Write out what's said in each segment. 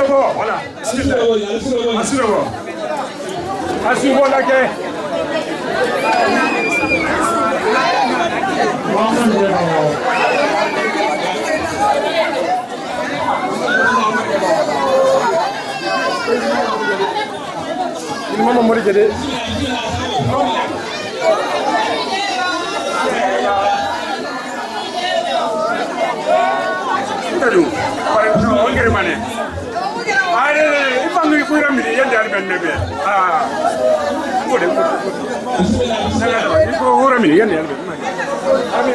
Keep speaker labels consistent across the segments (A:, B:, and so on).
A: Assurez-vous, voilà. Assurez-vous. Assurez-vous, d'accord. Il m'a demandé de Tahu, kalau orang kiri mana? Ada, ipang ni kurang ni, yang jar benda be. Boleh. Itu kurang ni, yang jar benda. Ami.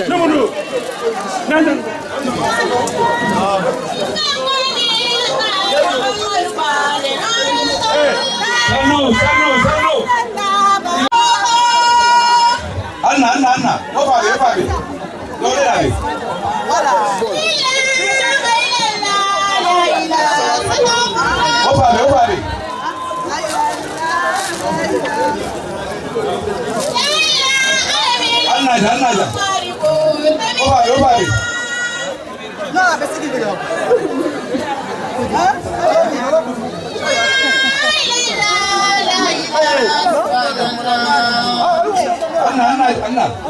A: Namudu. Nandan. Sanu. Anna. Opa. Dole dale. Opa. Anna. Opa.
B: No, a ver si video.
A: Anna.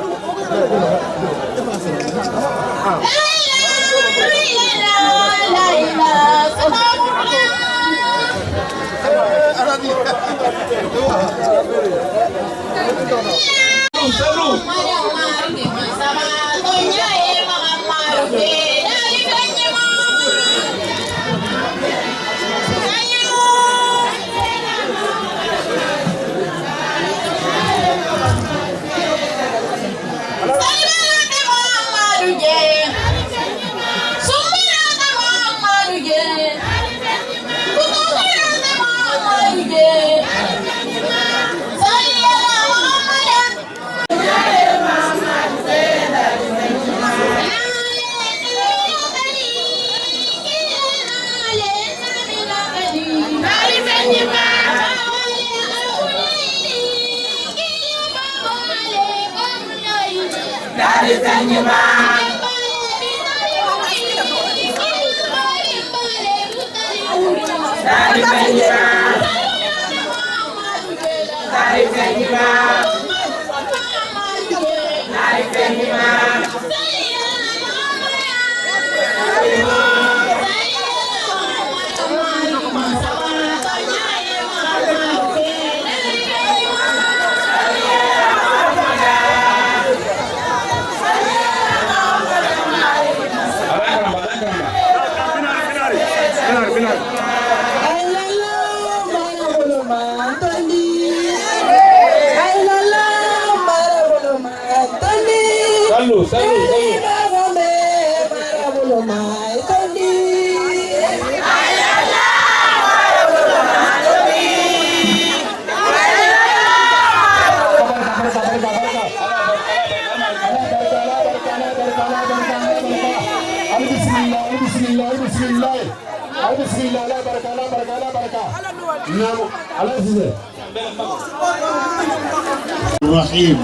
C: الرحيم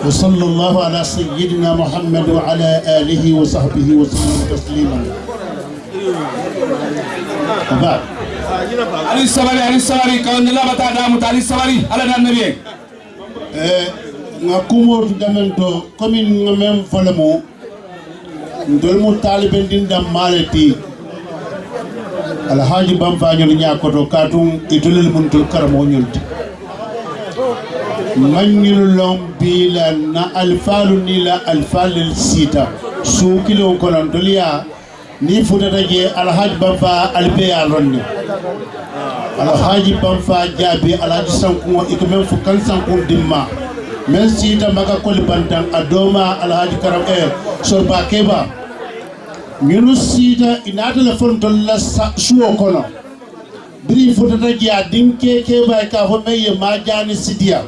C: وصلى الله على سيدنا محمد وعلى آله وصحبه وسلم تسليما وبعد
D: Ali sabari kawanda la bata da mutali sabari ala dan nabiye
C: nga kumo damento commune ngamen folemo ndol mo taliben din dam malati alhaji bamfañol ñakoto katum itolel muntul karamo ñolti mañul lom bila na alfalu ni la alfalil sita su kilo konon doliya ni futata je alhaji bamfa albeya ronni alhaji bamfa jabi alhaji sankumo ikomen fu kan sankum dimma men sita maga koli bantan adoma alhaji karam sorba keba ñunu sita inata la fontol la suwo kono biri futata jiya dinke keba ka fo meye majani sidia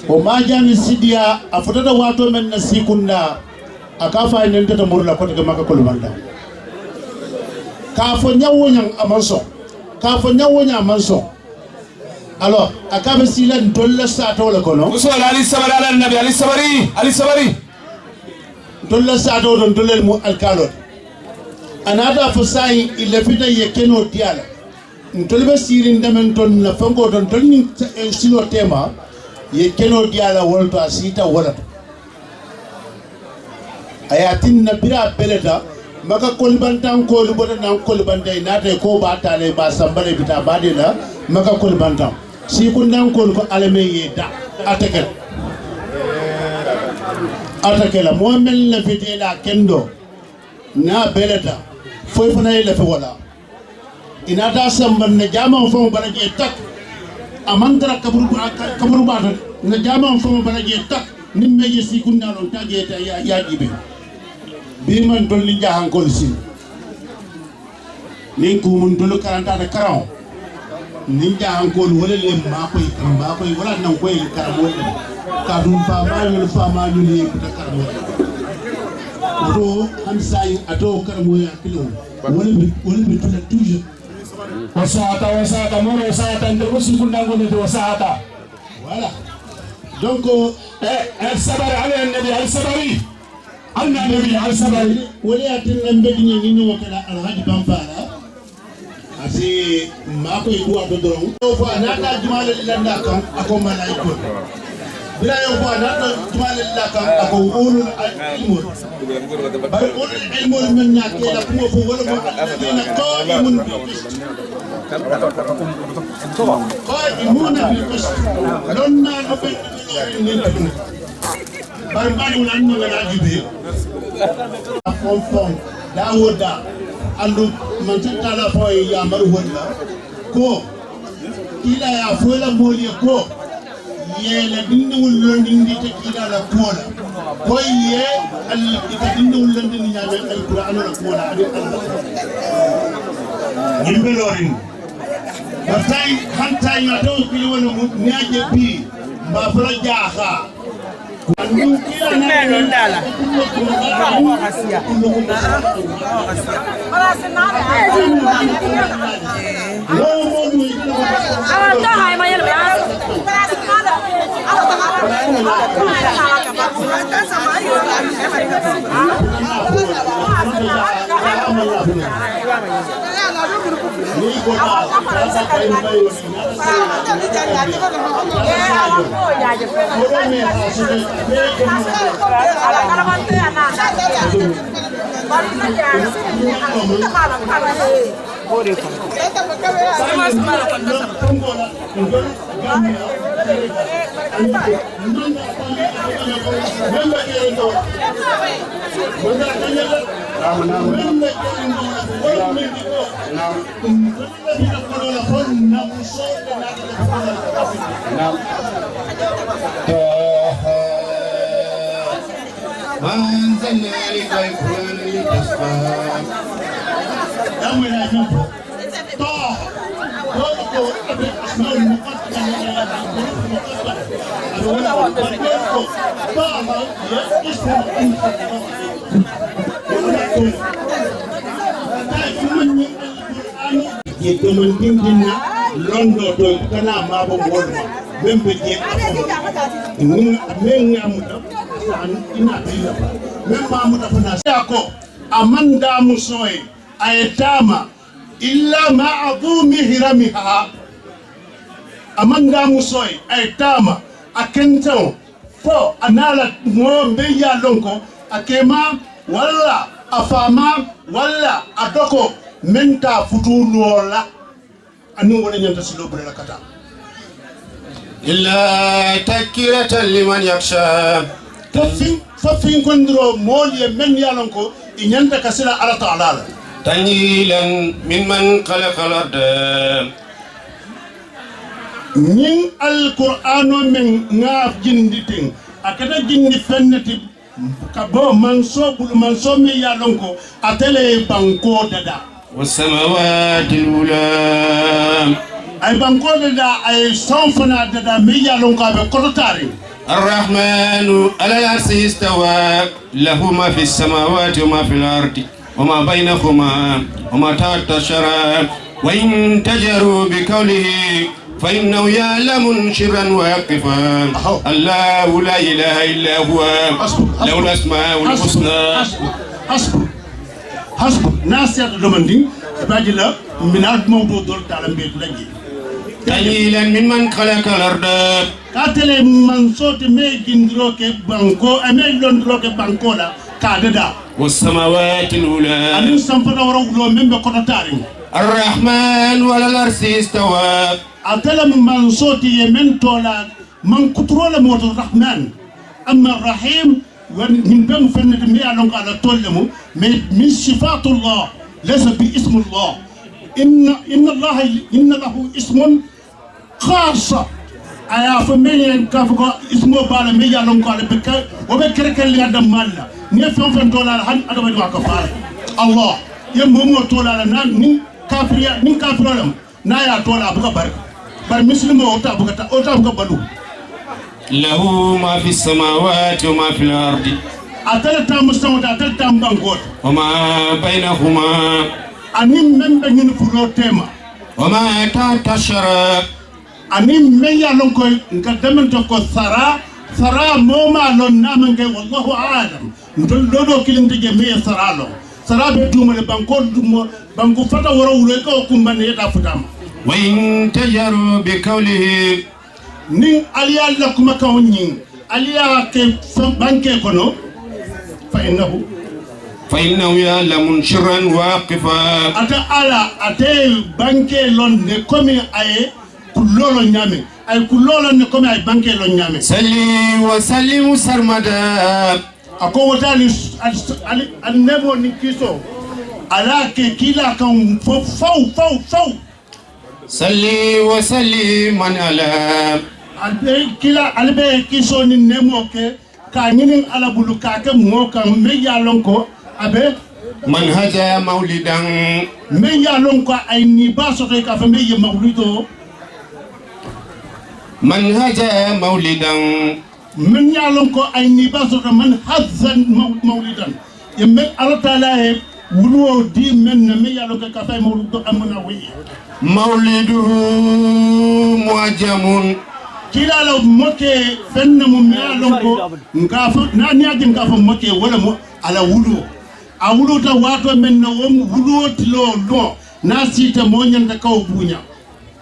C: o majani sidia a futata wato men na sikunda aka fa nende ta murla ko daga maka koli bantan ka fo nyawonyang amanso alors akabe silan dolla sato la kono
D: usul ali sabari ala nabi ali sabari
C: dolla sato don dolel mu alkalo anada fo sai illa fita yekeno diala ntolbe sirin damen ton na fango don tolni sino tema yekeno diala wolto asita wala ayatin nabira beleta maka kolbantan ko lu boda nan kolbantay nata ko ba tale ba sambale bita badela maka kolbantan si ko nan ko alame yeda atakela mu'min la fitela kendo na beleta foy fana la fe wala inata samban na jama fo baraje tak amantara kaburu bata na jama fo bala je tak nimme je sikunda non tage ta ya jibe bi man dolli jahan kol sin nin ko mun dolu karanta da karaw nin jahan kol wala le ma koy wala nan koy karamo ka dum fa ma ñu le ta karamo ato hamsai ato karamo ya kilo wala bi tula toujours wasata moro wasata ndo sikunda ngone do wasata voilà donc al-sabari ala nabi al-sabari anna nabi al-sabari wala atin mbedi ni ni wakala al-hajj bambara asi ma ko idu ado doron o fa na da jumala landa kan ako malaiko bila yo fa na da jumala landa kan ako ulul ilmul bar ulul ilmul min na ke da kuma fo wala mo alladina qa'imun qaimuna bil qist lonna no be barbadu nan mo ngala jibe fon dawoda andu man tala fo ya maru wonna ko ila ya fo la moli ko yela dindul londindi te kila la kola ko ye al dindul londindi ya men al qur'an la kola adi allah nimbe lorin batay hanta ya do kili wona mu nyaje bi ba fala jaha andu kila na ndala asia ala senara no mo du ala ta hay ma yele ala senara
E: وأنزلنا لك القرآن لتشقى
C: londo to kana mabo bolma bembe je men ngamuda ina bila memba mutafuna sako amanda musoy ayetama illa ma'dhumi hiramiha amanda musoy ayetama akento fo anala mo mbeya lonko akema wala afama wala adoko menta futulola anu wala nyanta silo bula kata
E: إلا تذكرة لمن يخشى
C: ففين كندرو مولي من يالونكو إنيانتا كسلا على تعالى
E: تنزيلا ممن خلق الأرض
C: من القرآن من ناف جندتين أكدا جند فنتي كبو منصوب من يالونكو أتلي بانكو دادا
E: والسماوات الأولى
C: أي بانكو دادا أي صنفنا دادا ميا لونكو بكرتاري
E: الرحمن على العرش استوى له ما في السماوات وما في الأرض وما بينهما وما تحت الشرى وإن تجروا بقوله فإنه يعلم سرا ويخفى الله لا إله إلا هو له الأسماء الحسنى
C: حسب ناس يدمندين باجلا من الموضوع دول تعلم بيت لجي
E: قليلا ممن خلق الأرض
C: كاتل من صوت ميجين روك بانكو أميلون روك بانكو لا كاددا
E: والسماوات الأولى
C: أنا سامفنا ورغلو من بكرتارين
E: الرحمن على العرش استوى
C: أتلا من صوت يمن تولا من كترول موت الرحمن أما الرحيم من بين فن المياه لون على تولمو من صفات الله ليس باسم الله إن له اسم خاصة أيا فمين كافكو اسمه بالا ميجا لون قال بك وبكرك اللي قدام مالا نيفهم فن دولار هن أدو بدو أكفار الله يمهم دولار نين كافريا نين كافرهم نايا دولار أبوك بارك بار مسلم أوتا أبوك بدو
E: له ما في السماوات وما في الأرض
C: أتلتا مستوى أتلتا مبانغوت
E: وما بينهما
C: أني من بنين فلو تيما
E: وما تحت الشراب
C: أني من يالون كوي نكدمن تكو ثرا موما لون نامن كي والله عالم ندل لودو كيلين تجي مي ثرا لون ثرا بدوم بانكو فتا ورا وليكا وكمبان يدا فتام
E: وإن تجروا بقوله
C: نين عليا لكم كونين عليا كي بانكي كونو فإنه
E: يعلم شرا واقفا
C: أتا على أتى بانكي لون نكومي أي كلولو نيامي أي كلولو نكومي أي بانكي لون نيامي
E: صلي وسلم سرمدا
C: أكو وتالي النبو نكيسو على كيلا كم فو
E: صلي وسلم على
C: كيلا البي كيسو نيمو كي كانين على بلوكاك موكا ميا لونكو أبي
E: منهجا مولدا
C: ميا لونكو أي نباسو كي ميا مولدو
E: منهجا مولدا
C: ميا لونكو أي نباسو منهجا مولدا يمي أرتالا ولو دي من ميا لونكو كافي مولدو أمنا وي
E: مولده معجم
C: kila la moke fenna mo mialonko ngafo nani aje ngafo moke wala mo ala wulu a wulu ta wato men no wom wulu tilo lo na sita mo nyanda kaw bunya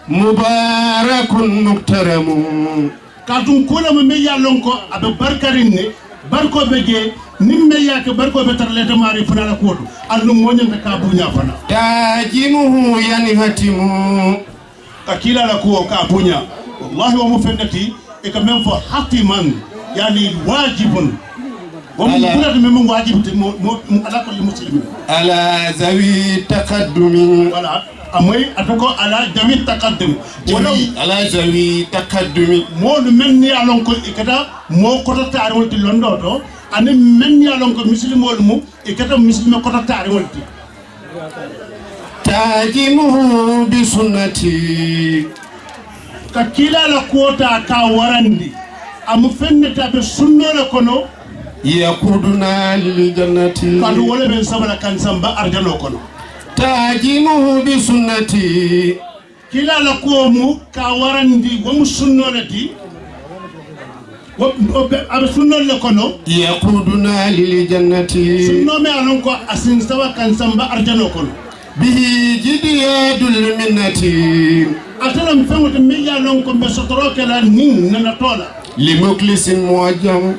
E: mubarakun muktaramun
C: katun kula mo mialonko abe barkarin ne barko bege nimme yake barko be tarle de mari fana ko do allu mo nyanda ka bunya fana
E: tajimuhu yani hatimu
C: kakila la ko ka bunya والله ومفندتي إكمل فحتما يعني واجب ومفندت من واجب على كل مسلم
E: على ذوي تقدم
C: ولا أمي أتوقع على ذوي تقدم ولو
E: على ذوي تقدم
C: مول مني على كل إكذا مو كذا تعرفون تلوندو أنا مني على كل مسلم والمو إكذا مسلم كذا تعرفون
E: تاجمه بسنتي
C: kakila la kuota ka warandi amu fenneta be sunno le kono
E: yakuduna lil jannati
C: kadu wala ben sabala kan samba arjalo kono
E: tajimuhu bi sunnati
C: kila la ko mu ka warandi wo mu sunno le di ab sunno le kono
E: yakuduna lil jannati
C: sunno me alon ko asin sawa kan samba arjalo kono
E: bihi jidiyadul minnati
C: atalam fengoto miya lon ko be sotoro kala nin nana tola
E: li muklisin muajjam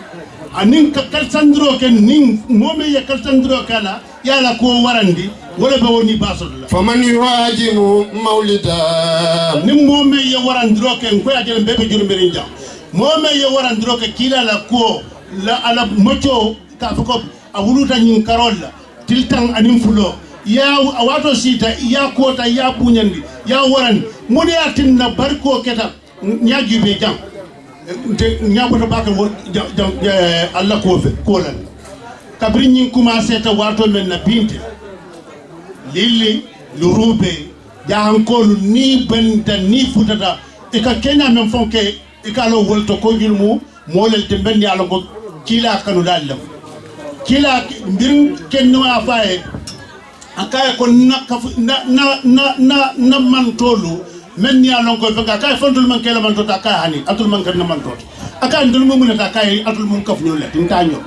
C: anin ka kalsandro ken nin momi ya kalsandro kala yala ko warandi wala be woni basola
E: faman yuhajimu maulida
C: nim momi ya warandro ken ko ajel bebe jurumberi jam momi ya warandro ke kila la ko la ala mocho ka fako awuluta nyin karolla tiltan anin fulo ya wato sita ya kota ya bunyandi ya waran moni atinna barko keta nyaagi be jam de nyaaboto bakal jam Allah ko fe kolan kabri nyin commencé ta wato men na binte lili lurube jahankolu ni banda ni futata e ka kenya men fonke e ka lo wolto ko julmu molel te bendi ala ko kila kanu dallam kila mbir kenno afaye akaya ko na man tolu men ni alon ko fe akaya fondul man kala man tota akaya hani atul man kan man tota akaya ndul mo mun ta akaya atul mun kaf ñu let ntanyo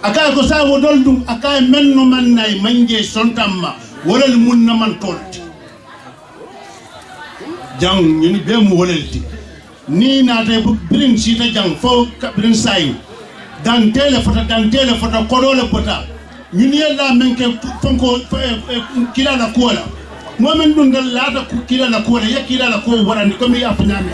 C: akaya ko sa wodol dum akaya men no man nay manje sontamma wolal mun na man tolti jang ñu be mu wolalti ni na te bu brin ci ta jang fo kabrin say dan tele fota kodole pota ñun yella men ke fonko kila la kola momen dun dal lata kila la kola ya kila la ko warani comme ya fanyame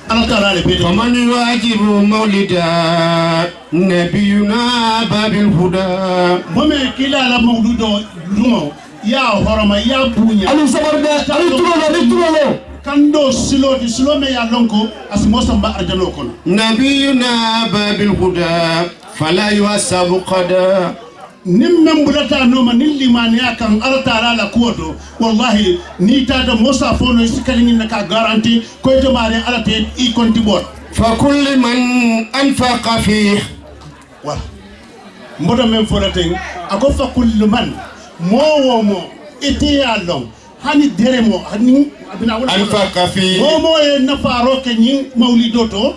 C: ala taala le bede
E: faman wajibu maulida nabiyuna babil huda
C: momen kila la mawludo lumo ya horoma ya bunya
D: ali sabarde ali turolo
C: kando siloti silome ya lonko asimosa mba arjano kono
E: nabiyuna babil huda fala yuhasabu qada
C: nimmem bulata noma nillimani akan artara la kuodo wallahi ni tata mosa fono sikali naka garanti ko to mare alate i konti bot
E: fa kulli man anfaqa fi
C: wa mbodo men folaten ako fa kullu man mo itiya long hani deremo hani
E: anfaqa fi
C: mo e nafaro ke nyin mawlidoto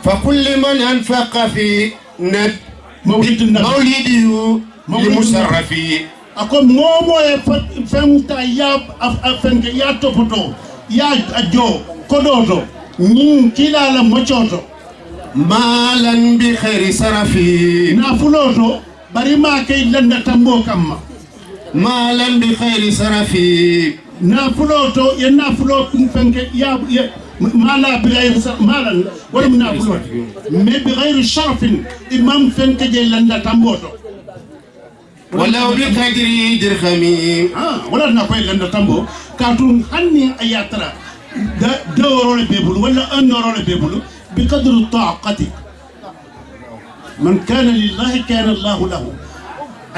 E: fa kulli man anfaqa fi nat
C: mawlidun
E: mawlidu li musarrafi
C: ako momo e femta ya afenke ya topoto ya ajo kodoto nyin kila la mochoto
E: malan bi khairi sarafi
C: na fuloto bari ma kay landa tambo kamma
E: malan bi khairi sarafi
C: na fuloto ya na fuloto fenke ya mala bi ghairi malan wala na fuloto me bi ghairi sharafin imam fenke je landa tamboto
E: wala bi qadri dirhami
C: wala na koy landa tambo katun hanni ayatra da role bebulu wala an role bebulu بقدر طاقتك من كان لله كان الله له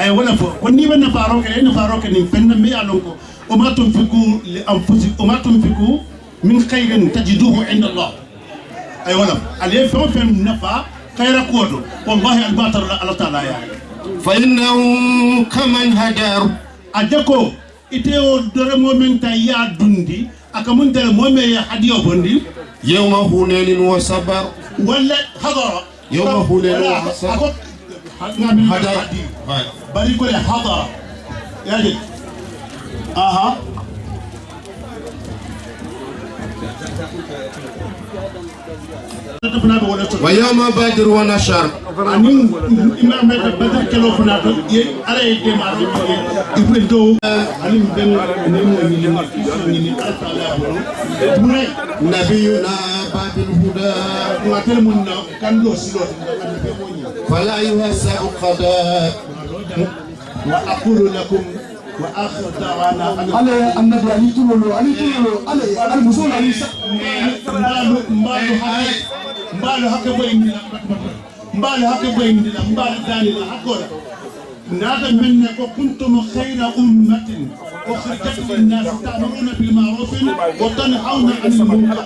C: اي ولا فوق وني بن فاروق لان فاروق ان فن مي علونكو وما تنفقوا لانفسكم وما تنفقوا من خير تجدوه عند الله اي ولا عليه فهم نفع خير قوته والله الباطل الله تعالى يعني
E: فانه كمن هدر
C: اجكو ite dore momenta ya dundi akamun dare momme ya hadiyo bondi
E: يوم هنين وصبر
C: ولا حضر
E: يوم هنين وصبر
C: حضر بل يقول حضر يجب اها
E: ويوم بدر ونشر
C: أنين إمام بدر كلو فنادو على يدمار يبدو أنين بن
E: نبينا باب الهدى
C: واتلمنا كان لو سلو
E: فلا يهزأ قضاء
C: وأقول لكم وآخر دعوانا
B: علي النبي علي تولو علي المسؤول علي
C: مبالو هكا بوين مبالو هكا بوين مبالو داني هكولا نادى منك وكنتم خير أمة أخرجت للناس تأمرون بالمعروف وتنهون عن المنكر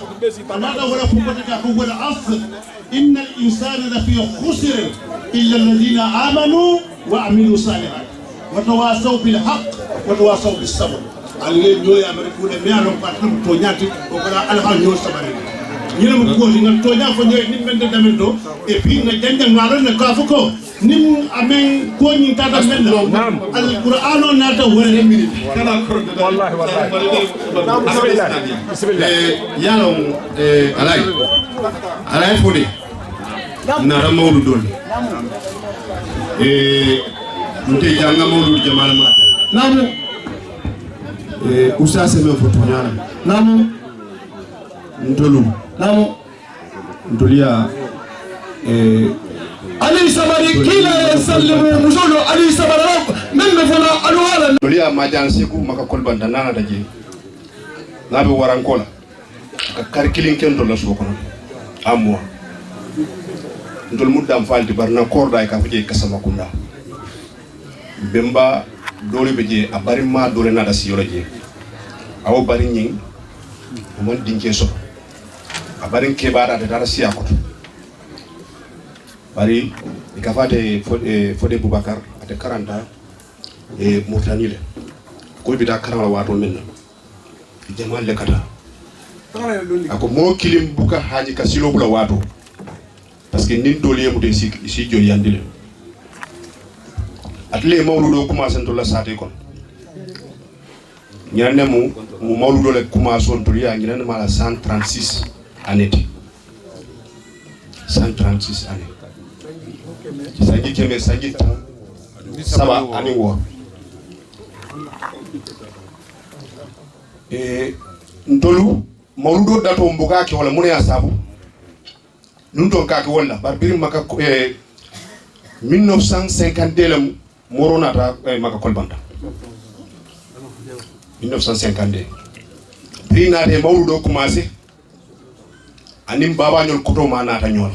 C: هذا ولا فوقتك هو العصر إن الإنسان لفي خسر إلا الذين آمنوا وعملوا الصالحات وتواصوا بالحق وتواصوا بالصبر على نيو يا مريكو le mialo patrum to nyati o kala alha nyo sabare nyina mo ko ni to nya fo nyoy ni mende damendo et puis na janja ngaro na ka fuko nim amen ko ni tata menda al qur'ano na ta wala minute kala kordo wallahi bismillah
E: yalo alay fodi na ramawdu dol nte janga mawdu jamal ma
B: namu
E: usa se men foto nyana
B: namu
E: ntolu
B: namu
E: ntolia
B: علي سبري كلا يسلم مجولو علي سبري من بفنا أنوالا
E: ntolia majan seku maka kolbanda nana daje nabe warankola ka karkilin ken dolla so kono amwa ntol muddam falti barna korda ka fuje kasama kunda bemba dole beje a bari ma dole na da siyoro je awo bari nyin mon dinke so a bari ke bara da dara siya ko bari ka fate fode Boubacar ate 40 e Mauritanie ko bi da karala wato minna jamal le kata ako mo kilim buka haji ka silo bula wato parce que nin dole mu de si jo yandile atle mawludo commencé to la sate kon ñane mu mawludo le commencé on to ya ñane mala 136 années 136 années sangi keme sangi saba ani wo ntolu mawludo dato mbuga ke wala mun ya sabu nun ton ka ke wala bar birim maka 1952 la morona ta maka kolbanda 1952 biri naate mawludo commencé anim baba ñol koto ma naata ñol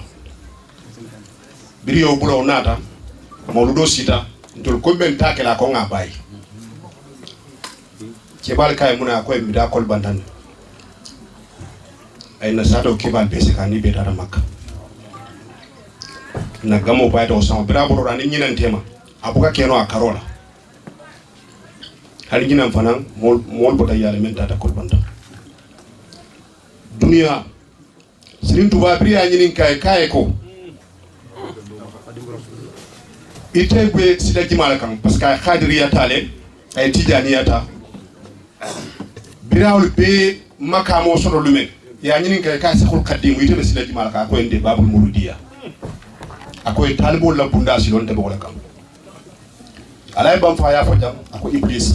E: biri yo bulo naata mawludo sita ndol ko ben takela ko nga bayi ci bal kay muna ko mi da kol bantan ay na sato kibal besi ka ni be dara makka na gamo bayto sama bira boro ran ni nan tema abuka keno a karola hal ñinam fanan mol bota yalla men tata kol bantan dunia Serigne Touba biri ya ñinin kay ko ite gwe sida jimala kan parce que khadiriya tale ay tijaniyata birawul be makamo soto lumen ya ñinin kay saxul kadimu ite be sida jimala ka ko ende babul muludiya akoy talibul la bunda silon te bola kam alay bam fa ya fajam ako iblis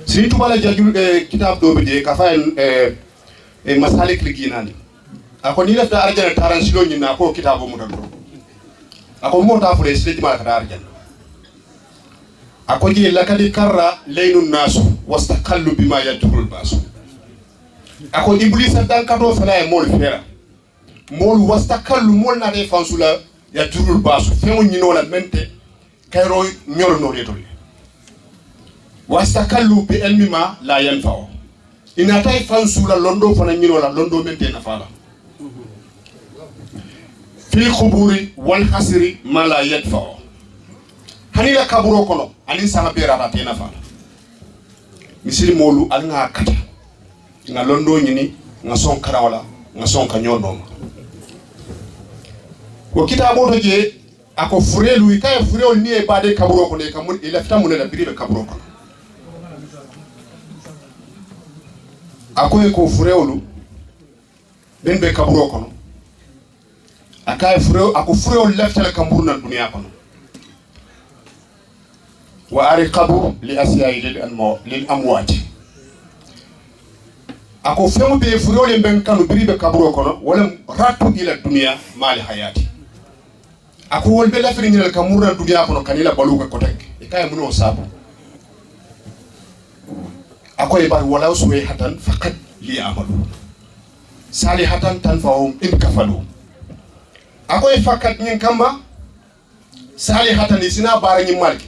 E: Serigne Touba la jajul kitab do be je ka fa masalik liginani ako ni lafta arjana taran silo ñina ko kitabo mu tan ako mota fure sile jima ka arjana ako ji lakadi karra laynun nasu wastaqallu bima yadkhulul basu ako iblis dan kato fala e mol fera mol wastaqallu mol na de fansula yadkhulul basu femu ñino la mente kayro ñolo no retol wastaqallu bi ilmima la yanfa'u ina tay fansula londo fana ñino la londo mente na fala fil khuburi wal hasri ma la yadfa hani la kaburo kono ani sama bera ta tena fala misiri molu al nga kata nga londo ñini nga son karawala nga son ka ñono ko kitabo to je ako furelu kay furelu ni e bade kaburo ko ne kam ila fita mun la biribe kaburo kono ako furelu ben be kaburo kono akay fureo ako fureo leftale kamburna dunya kono wa ariqabu li asya'i lil amwati ako femu be fureo le ben kanu biribe kaburo kono wala ratu ila dunya mali hayati ako wolbe lafiri ngel kamburna dunya kono kanila baluka kotek ikay muno sabu ako e bar wala suwe hatan faqat li amalu salihatan tanfa'um in kafalu akoy fakat ñin kamba sali hatani sina bara ñi marke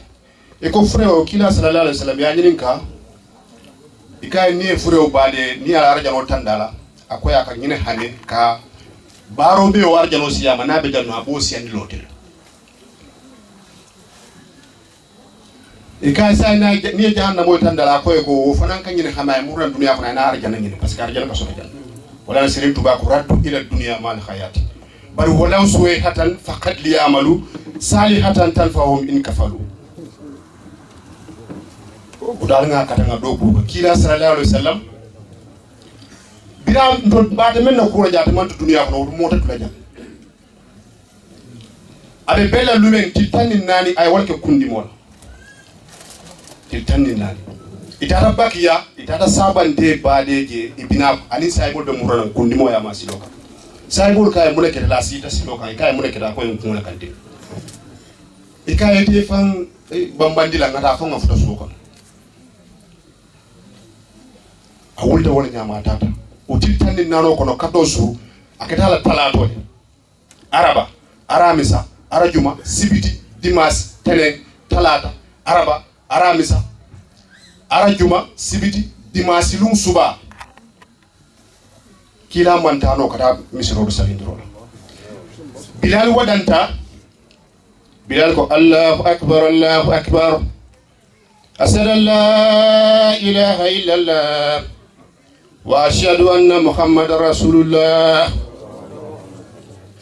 E: e ko freo kila sallallahu alaihi wasallam ya ñin ka ikay ni freo bade ni ala arjano tandala akoy aka ñine hane ka baro be o arjano siyama nabe janno abo siyandi lotel ikay say na ni jahanna moy tandala akoy ko fanan ka ñine xamay mu ran dunya ko na arjana ñine parce que arjana ka so tan wala Serigne Touba ko raddu ila dunya mal hayati bari walaw suwe hatan faqat li amalu salihatan tanfa'um in kafalu udal nga katanga do ko kila sallallahu alaihi wasallam biram do baade men no ko jaata man to dunya ko do mota tula jam abe bella lumen tiltanin nani ay walke kundi mol tiltanin nani itata bakiya itata sabante baadeje ibina ani saybol be murana kundi mo ya masiloka saybol kay mu nekk la sita siloka kay mu nekk da ko ngula kante ikay te fan bambandi la ngata fo ngafuta suko awulta wala nyama tata o tiltanin nano kono kaddo su aketala talato araba aramisa arajuma sibiti dimas tenen talata araba aramisa arajuma sibiti dimasi lum suba kila mantano kata misiro do salindro bilal wadanta bilal ko Allahu akbar ashhadu an la ilaha illa Allah wa ashhadu anna muhammadar rasulullah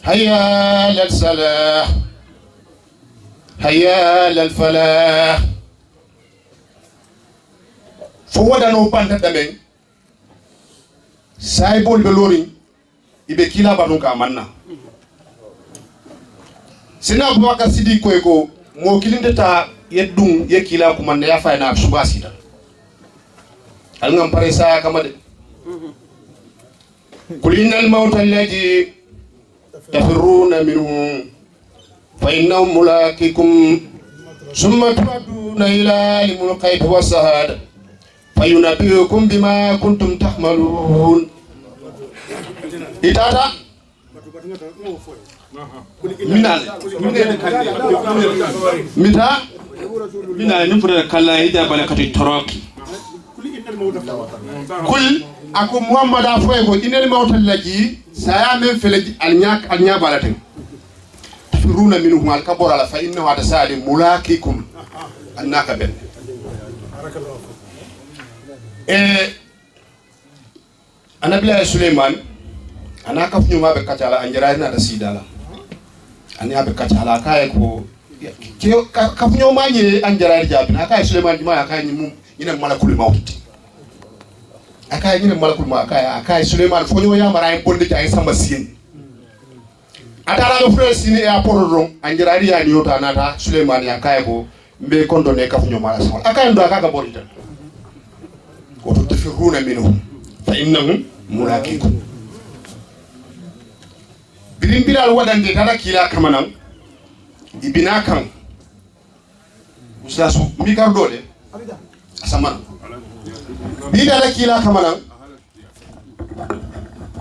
E: hayya lal salah hayya lal falah fo wadano banta damen saybol be lori ibe kila banu ka manna sina Abubakar Siddiq ko mo kilinde ta yeddum ye kila ko man ya fayna subasita al ngam pare sa kamade qul innal mawta alladhi tafirruna minhu fa innahu mulaqikum summa turaduna ila alimul ghaibi was shahada فينبئكم بما كنتم تعملون إتاتا minal nimfura kala hida balakati toroki kul ako muhammad afoy ko inel mawtal laji saya men feleji alnya balatin tafiruna minhum alkabara la fa innahu atasali mulakikum annaka ben anabila Sulaiman anaka fnyuma be katala anjira na da sidala ani abe katala kay ko kafnyo manye anjara jabi na kay Sulaiman dima kay ni mum ina malakul maut akay ni malakul ma akay Sulaiman fonyo ya mara en bonde ay samba sien atala no frère sini e aporo anjara ya ni yota nata Sulaiman ya kay ko mbe kondone kafnyo mara sama akay ndo akaka borita ko to tafiruna minhum fa innahum mulaqikum birin bilal wadande tara kila kamanan ibina kan ustasu mikar dole asaman bidala kila kamanan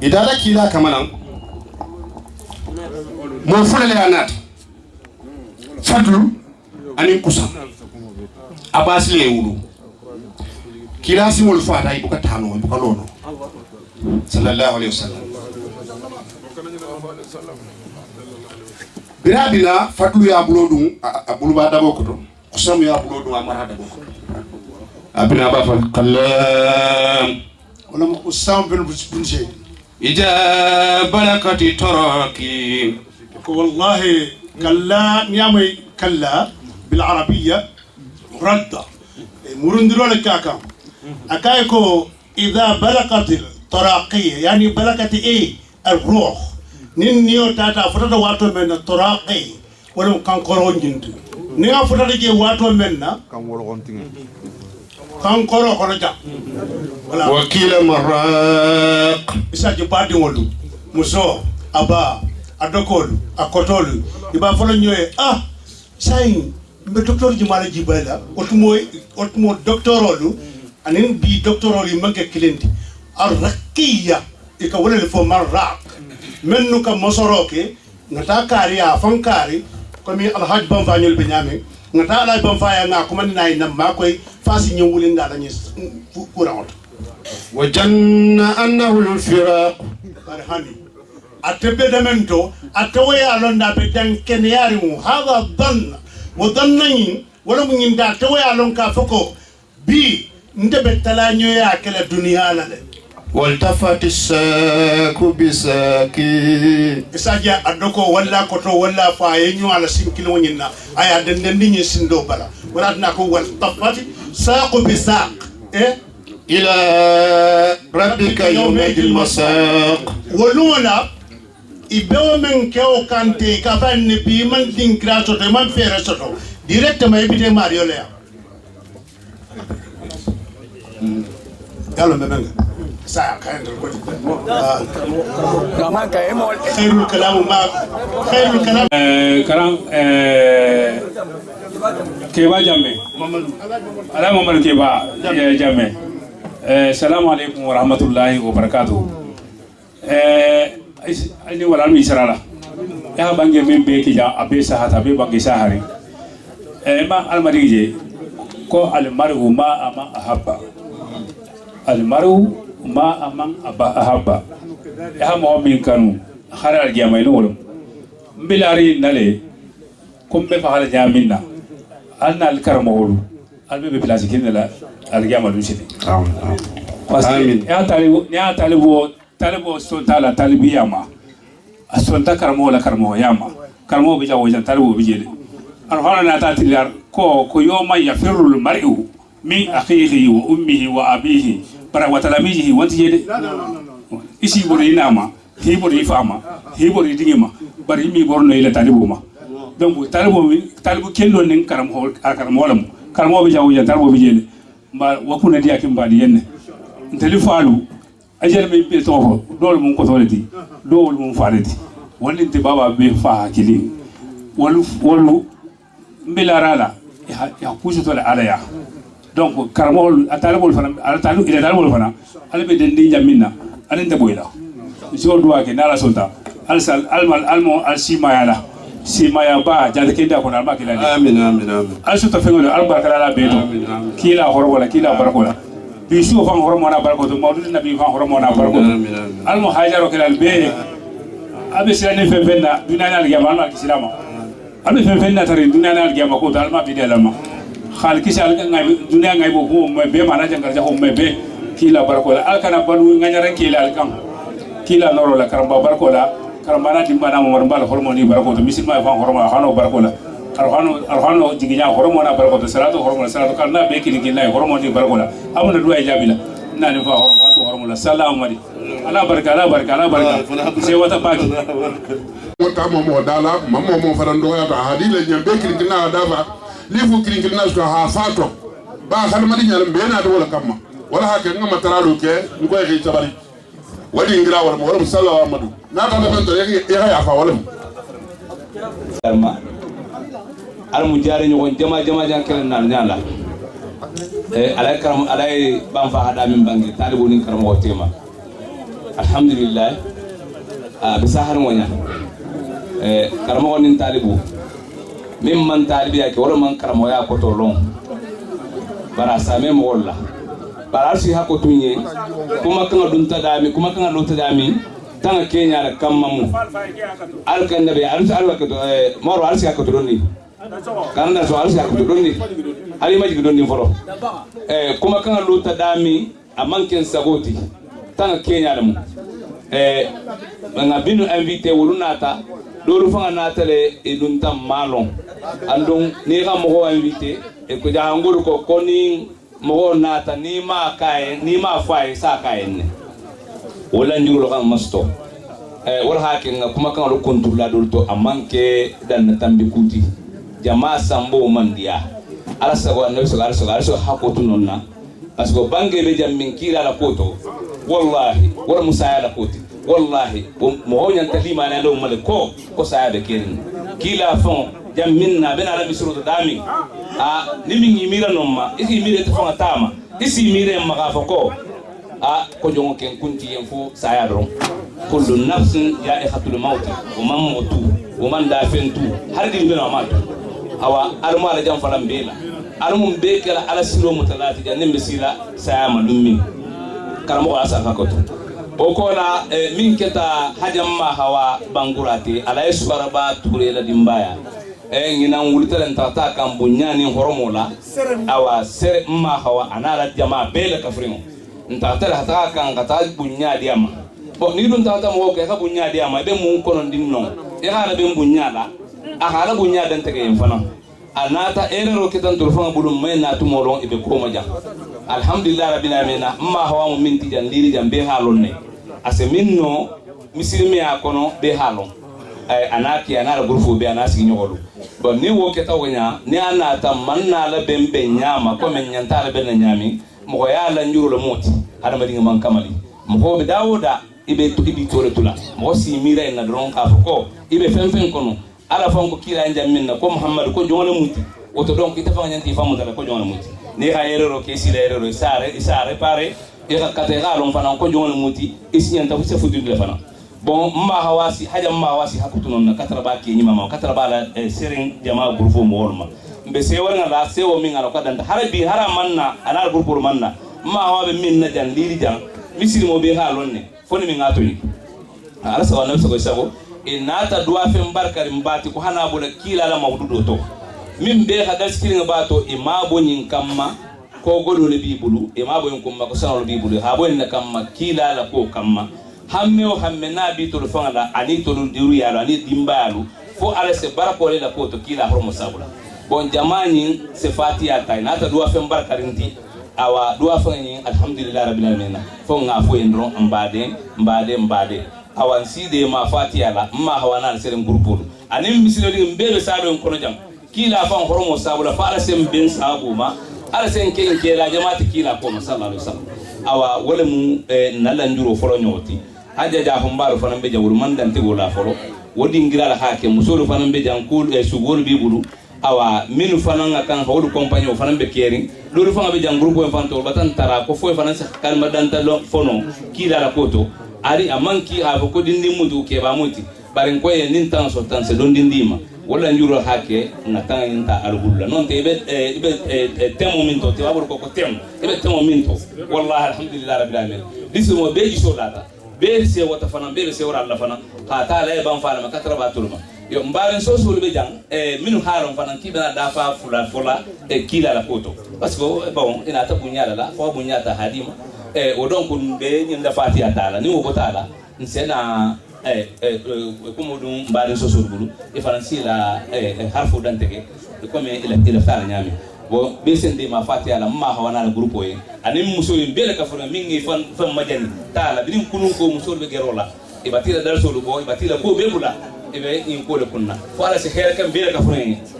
E: idala kila kamanan mo fulale anat fadlu anin kusa abasle wulu kila simul fata ibuka tano ibuka lono sallallahu alaihi wasallam birabina fadlu ya bulodum abuluba dabo ko don kusam ya bulodum amara dabo abina ba fa kallam wala usam bin bunje ija barakati taraki
C: ko wallahi kalla niyamay kalla bil arabiyya radda murundiro le kaka akay ko idha balaqat taraqiyya yani balaqat الروح نيو تاتا فتا واتو من التراقي ولا كان كورونجنت نيا فتا دي واتو من كان ولغونتين كان كورو كورجا ولا
E: وكيل مراق
C: اساجي بادي ولو مسو ابا adokolu akotolu iba folo nyoy sain mbe docteur jumala jibala otumo doctorolu anin bi doctorolu manke clienti arraqiya ika wala le fo marraq mennu ka mosoroke ngata kariya fankari komi alhaj ban fanyol be nyame ngata alhaj ban faya nga kuma nay nam ma koy fasi nyewuli ngala ni kurawot
E: wajanna annahu alfiraq
C: barhani atebedamento atawaya alonda be dan kenyari mu hada dhanna wa dhannin wala mu nginda atawaya alon ka foko bi ndebe talanyo ya kala dunia la
E: والتفت الساك بساك
C: isaja adoko walla koto walla fa yenyu ala sinkilo nyina aya denden ni sindo bala wala na ko wal tafati saq bisaq
E: ila rabbika yawmil masaq
C: waluna ibewo men keo kante ka fanne bi man din grato de man fere soto directement ibite mario le yalo mebenga saya kain terkoti.
A: Gaman kaya mo.
C: Khairul kalam ma. Khairul kalam.
A: Karam keba jamme. Ala Muhammad keba jamme. Assalamu alaikum warahmatullahi wabarakatuh. Ini walau misrala. Ya bangi membe kija abisa hata be bangi sahari. Ma almari je. Ko almaru ma ama ahabba. Almaru ma amang ahabba ya mo min kanu haral jamay no wolum bilari nale kumbe fa hala jaminna anna al karmawlu albe place kinala al jamadu sidi amin ya talibo son tala talibiyama ason ta karmo la karmo yama karmo bi jawo jan talibo bi jele al hala na ta tilar ko yoma yafirul mar'u min akhihi wa ummihi wa abihi para watalamihi wanti yede isi bori nama hi bori fama hi bori dingema bari mi borno ila talibo ma donc talibo kendo nen karam lam karamo be jawo ya talibo be jele ba wakuna dia kimbadi yenne telifalu ajel mi be tofo dol mun ko toleti dol mun faleti wallinte baba be fa kili wolu mbilarala ya kusu to ala ya donc karamo atalabol fana atalu ila dalbol fana albe den di jamina alin da boyla so duwa ke nala sulta alsal almal almo alsimayala simaya ba jada kenda ko alba kila
E: amin amin amin
A: alsu ta fengol alba kala beto kila horobola kila barakola bisu fan horomona barakoto mawdud nabi fan horomona barakoto almo hajaro kala be abe silane fenna dunana algiyama alma kisilama abe fenna tare dunana algiyama ko alma bidalama khal kisal ngai dunia ngai bo be mana jangar ja be kila barakola alkana banu nganyara kila alkam kila noro la karamba barakola karambana dimbana mo marbal hormoni barakoto misilma fa hormona hano barakola arhano jiginya hormona barakoto salatu kalna be kili kila hormoni barakola amuna duwa jabila nani fa hormona salamu alaikum ala barka sai wata baki
F: wata mo dala mo farando ya ta hadile nyambe kili kila dafa lifu kiri na suka ha fato ba kan madi nyal be na do wala kamma wala ha ke ngama tarado ke ni ko e tabari wadi ngira wala mo sallallahu amadu na ta ben to ya fa wala
D: ma al mujari nyon jama jan kelen nan nyala alay karam alay bam fa hada min bangi talibu nin karam tema alhamdulillah bi sahar wonya karam wonin talibu min man talibiya ke wala man karamo ya ko to long bara same mo wala bara si ha ko tunye kuma kan dun tadami kuma kan lo tadami tanga kenya la kamamu al kan nabi al ko to moro al si ha ko to donni kan da so al si ha ko to donni ali maji donni foro kuma kan lo tadami amman ken sagoti tanga kenya la mu nga binu invité wolunata lolu fanga natale e dun tam malon andon ni ga mo invité e ko jangol ko koni mo nata ni ma kae ni ma fae sa kae ne wala njuro kan masto wala hakin kuma kan ro kontu la dolto amanke dan tambi kuti jama sambo mandia ala sago annabi sallallahu alaihi wasallam hakotu nonna parce que bange be jam min kila la koto wallahi wala musaya la koti wallahi mo nyan talima na do male ko saya be ken kila fon jam minna ben ala misru to dami ni min yimira nomma isi mire to fon tama isi mire maga foko ko jongo ken kunti en fo saya do kullu nafsin ya'ihatul maut wa man mutu wa man dafentu har di ben amatu awa alma la jam falam bela almum be kala ala silo mutalati janem be sila saya malummi karamo asa fakoto okola min keta hajamma hawa bangurati ala eswaraba ture la dimbaya ngina ngulitalen tata kan bunyani horomola awa sere ma hawa anala jama bela kafrimo ntata hata kan kata bunya diama bo ni dun tata mo ke ka bunya diama be mun kono dinno e hala be bunyala akala bunya dan tege fana anata erero kitan turfanga bulum may na tumolon ibe ko maja alhamdulillah rabbil alamin ma hawa mun minti jan liri jan be halon ne ase minno misilme akono be halon anaki anara gurfu be anasi nyogolu bon ni wo keta wonya ni anata manna la bembe nyama ko men nyanta la ben nyami mo ya la njuro lo moti hada madinga man kamali mo be dawoda ibe tore tula mo si mira en dron ka ko ibe fen kono ala fango kila minna ko muhammad ko jona muti oto donc ita fanga nyanti famu dala ko jona muti ni ha erero ke si la erero sare pare e ka katega lon fana ko jona muti isi nyanta ko se fudu le fana bon ma hawasi haja ma hawasi hakutu non katara ba ke nyima ma katara ba la sering jama groupe mo wolma mbe se warna la se wo min ala ko danda harabi haramanna ala groupe manna ma hawabe min na jan liri jan misiri mo be halon ne foni min ngato ni ala sawa na so sago inata duwa fen barkari mbati ko hana bola kila la mawdudo to min be ha gaskirin bato imabo nyin kamma ko godo le bibulu imabo nyin kumma ko sanolo bibulu ha boen na kamma kila la ko kamma hamme o hamme na bi to fanga ani to diru yalo ani dimbalu fo ala se barako le la ko to kila hormo sabula bon jamani se fatiya tay nata duwa fen barkari nti awa duwa fen nyin alhamdulillah rabbil alamin fo nga fo endron mbade awan side ma fatiya la ma hawana seren gurpul anim misilo ding mbebe sado en kono jam kila fan horomo sabula fa ala sem ben sabu ma ala sen ke la jamaati kila ko sallallahu alaihi wasallam awa wala mu nalla njuro folo nyoti haja ja humbaru fana be jawul man dan tego la folo wodi ngira la hake musolo fana be jan kul sugol bi bulu awa minu fananga kan hawlu compagnie fanan be kering lolu fanga be jang groupe infanto batan tara ko fo fanan sa kalma danta lo fono kila la koto ari amanki a ko dindi mudu ke ba muti barin ko e nin tan so tan se don dindima wala njuro hake ngata inta argulla non te be temo minto te wabur ko temo be temo minto wallahi alhamdulillah rabbil alamin disu mo be jiso lata be se wata fanan be se wala fanan ka ta la e ban fana makatra batulma yo mbaren so so be jang minu haron fanan kibana dafa fula kila la koto parce que bon ina ta bunyala la fo bunyata hadima o donc be nyinda fati atala ni o botala nsena como dum mbaren so so bulu e fanan sila harfu danteke comme ila tala nyami bo be sende ma fati ala ma hawana la groupe e anim muso be ka fona mingi fan majani tala binin kunun ko muso be gerola e batila dal so bo e batila ko be bula ebe in ko le kunna fo ala se khere kam be ka fona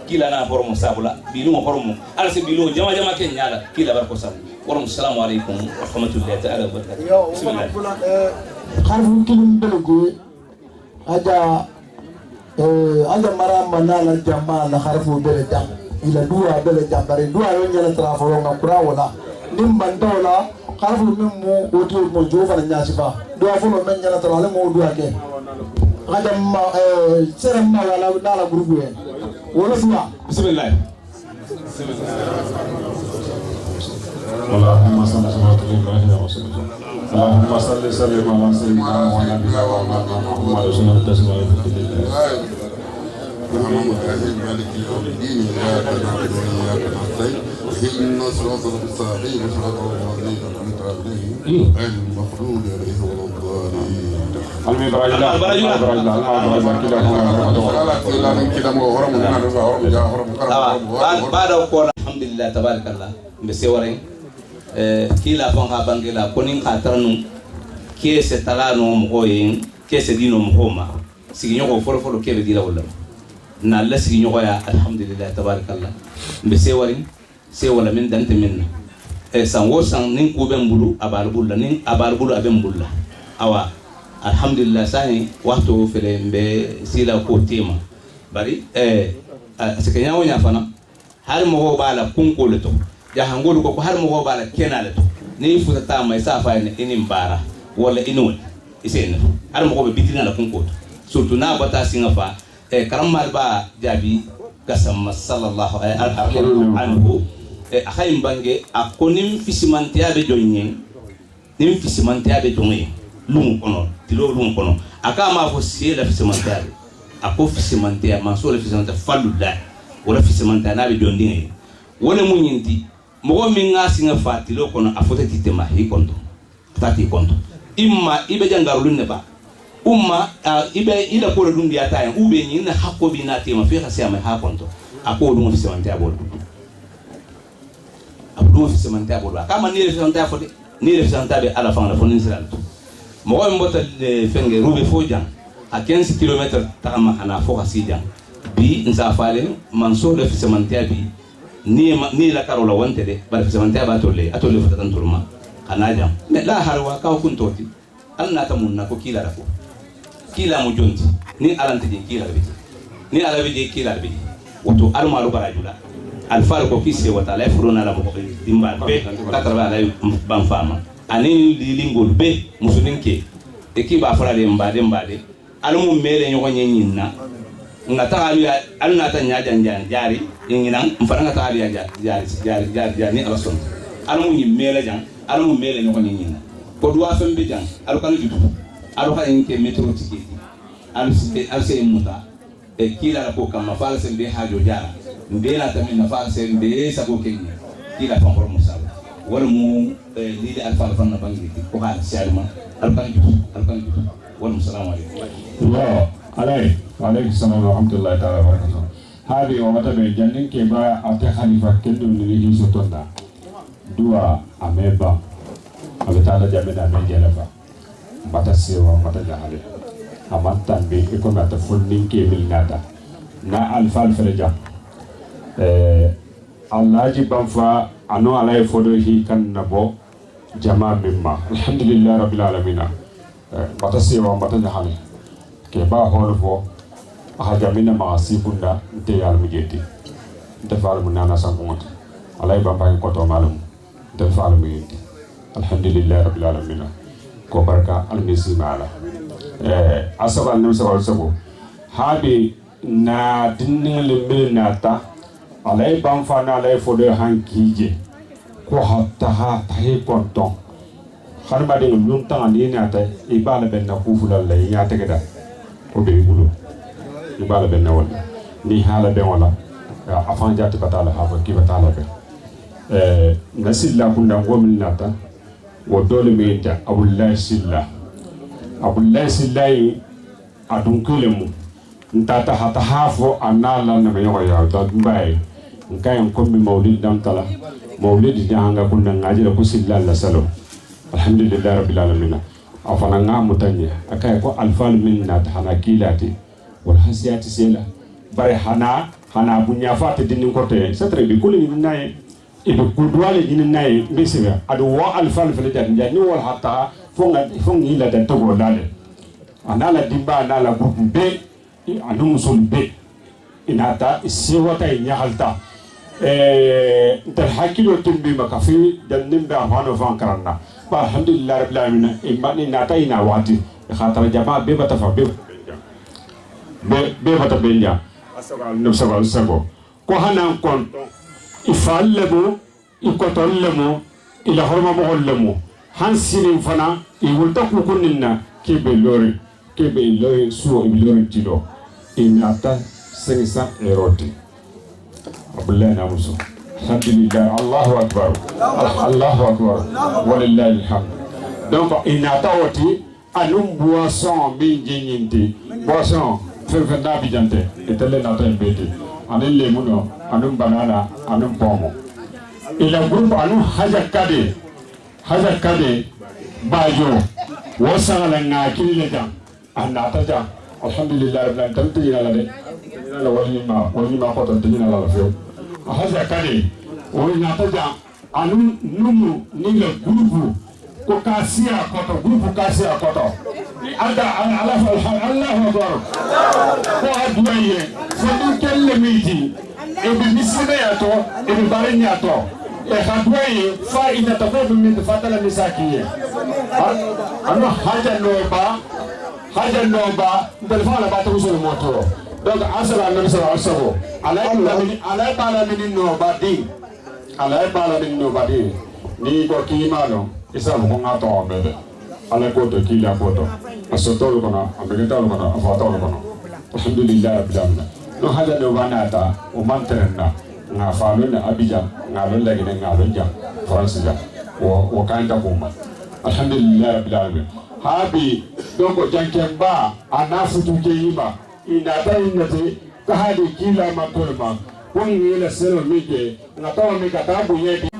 D: kila na horomo sabula bilu mo horomo ala se bilu jama ken nyala kila barko sab warum assalamu alaikum wa rahmatullahi ta'ala wa barakatuh bismillah
B: harfu kilim belgo aja mara manala jama la harfu bele jam ila dua bele jam bare dua yo nyala trafo nga kura wala nim bandola harfu mem mo oti mo jofa na nyasifa dua fo men nyala trafo mo dua ke aja ma sere ma wala dala groupe wala dua
D: bismillah
G: اللهم صل وسلم اللهم صل وسلم على سيدنا ونبينا محمد رسول الله تسمع
F: الرحمن الرحيم مالك يوم الدين اياك نعبد واياك نستعين اهدنا الصراط المستقيم صراط الذين انعمت عليهم غير المغضوب عليهم ولا الضالين
D: alhamdulillah tabarakallah mbese wareng kila fon ha bangela konin qatarnu kese talano mo yin kese dino mo homa sigi nyoko folo kebe dila wala na la sigi nyoko ya alhamdulillah tabarakallah mbese wareng se wala min dante minna san wo san nin ko ben bulu abal bulla nin abal bulu aben bulla awa alhamdulillah sani waxto fele mbe sila ko tema bari sikanya wonya fana har mo bala kunko leto ya hangolu ko har mo bala kenale to ni futa ta mai safa ne inin bara wala inul isena har mo be bitina la kunko surtout na bata singa fa karamal ba jabi kasam sallallahu alaihi anhu akhay bange akonim fisimantia be jonyen nim fisimantia be jonyen lumu kono tilo lumu kono aka ma fo siela fisimantia ako fisimantia ma so le fisimantia falluda wala fisimantia na be jondinge wala munyinti mo mi ngasi nga fatilo kono afote titema hi konto tati konto imma ibe jangarulun ne ba umma ibe ida ko dum biya tayen ube nyi na hakko bi na tema fi khasiya mai ha konto ako dum fisimantia bol abdu fisimantia bol kama ni fisimantia fode ni fisimantia be ala fanga fo ni siral mo mbota fenge rube fo jang a 15 km tama ana fo khasiya bi nza fale manso le fisimantia bi ni la karola wante de bar fisimantia ba tolle atolle fo tan turma kana jam me la harwa ka kun toti anna tamunna ko kila rafo kila mo jonti ni alante je kila bi ni alabi je kila bi wato almaru barajula alfar ko kisse wata la furuna la mo dimba be katarba la ban fama ani lingol be musuninke ekiba fara de mbade almu mere nyoko nyinna ngata aliya alna ta nya janjan jari nyina mfara ngata aliya jari ni alason almu nyi mere jang almu mere nyoko nyinna ko duwa fembe jang alukanu jutu aluka inke metro tiketi alse muta kila la ko kama fala sembe hajo jara ndela tamina fala sembe sako kenya kila fambor musaba wala mu lili alfal fanna bangi ko ha salma alkan jutu wala assalamu alaykum
G: Allah alayhi salam wa rahmatullahi ta'ala wa barakatuh hadi wa mata be jannin ke ba ate khalifa kendo ni li sotonda dua ameba abetala jamena me jelafa mata sewa mata jahale amantan be ko mata funding ke milnata na alfal faraja Allah ji banfa ano alay fodo hi kan nabo jama mimma alhamdulillah rabbil alamin mata sewa mata jahale ke ba hol fo aha jamina ma sibunda te yar mujeti defal mu nana sankumata alay bamba ko to malum defal mu yindi alhamdulillah rabbil alamin ko barka almisi mala asaba nam sabo habi na dinle mil nata alay bamba na alay fo de hankije ko hatta ha tahi konton harma de lum tan ni nata ibala ben na kufula la ya tegeda ko be bulu ibala ben na wala ni hala ben wala afan jati batala ha ki batala be nasilla kunda ngomil nata wo dole me ta abullah silla adun kulemu ntata hata hafo anala na me ya da mbai nkayan kombi maulid dam tala maulid janga kunda ngajira ko silla la salo alhamdulillah rabbil alamin afana nga mutanya akay ko alfal minna hana kilati wal hasiyati sela bare hana bunya fati dinin kote satre bi kulli naye ibe kudwale dinin naye mbesiga adu wa alfal fil jannah ni wal hatta fongi la dan togo dale anala dimba anala gumbe anu musulbe inata isiwata inyahalta dal hakilo timbi makafi dan nimbe afano fankarana alhamdulillah rabbil alamin imani nata ina wati khatara jamaa be bata fa be bata benya asaba nusaba sabo ko hanan kon ifallemu ikotollemu ila horma mo hollemu hansinin fana iwulta ku kunninna kebe lori suo ibilori tilo inata 500 eroti abullah na muso alhamdulillah Allahu akbar walillahi alhamd donc inata wati anum boisson bi jinyinti boisson fefenda bijante etele nata mbete anel lemuno anum banana anum pomo ila groupe anum hajakade bajo wasala ngakili le jam anata jam alhamdulillah rabbil alamin tamtina la de la walima ko tamtina la feo hajakade o nata jam anum numu ni le groupe ko kasia koto groupe kasia koto ada Allahu akbar ko adwaye fadu kelle miti e bi misime yato e bi barenya to e adwaye faida tafabu min fatala misakiye ano haja noba del fala bata usul moto donc asala nabi sallallahu alaihi wasallam ala bala min noba di ni ko kimano isa mo ngato bebe ala ko to kila ko to asotolo kono ambegeta kono afatolo kono alhamdulillah rabbil alamin no hada no banata o manterna nga falo na abidjan nga lo lagi nga lo jam france ja wo kanta ko ma alhamdulillah rabbil alamin habi dongo jankemba anafutu keiba inata inate ka hadi kila matolma ko ni la sero mike nga taw mi ka tabu yedi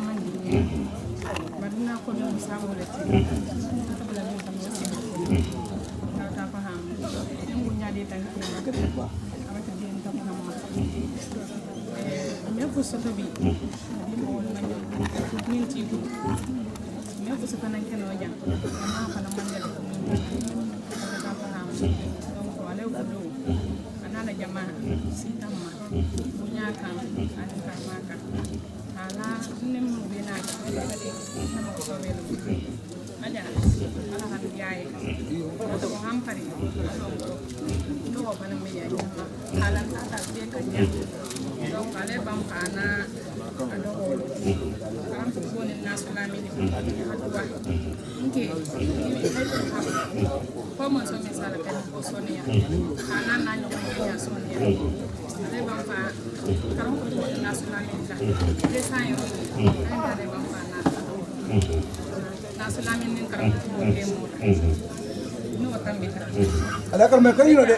B: ada kan mereka ini de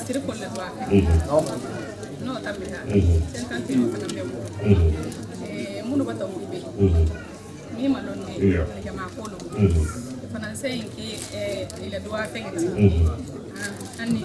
H: siri ko le ba no tambita sen kan ti ko na memo munu bata mu be mi ma don ne le ma ko lo fana sen ki ile do afekti anni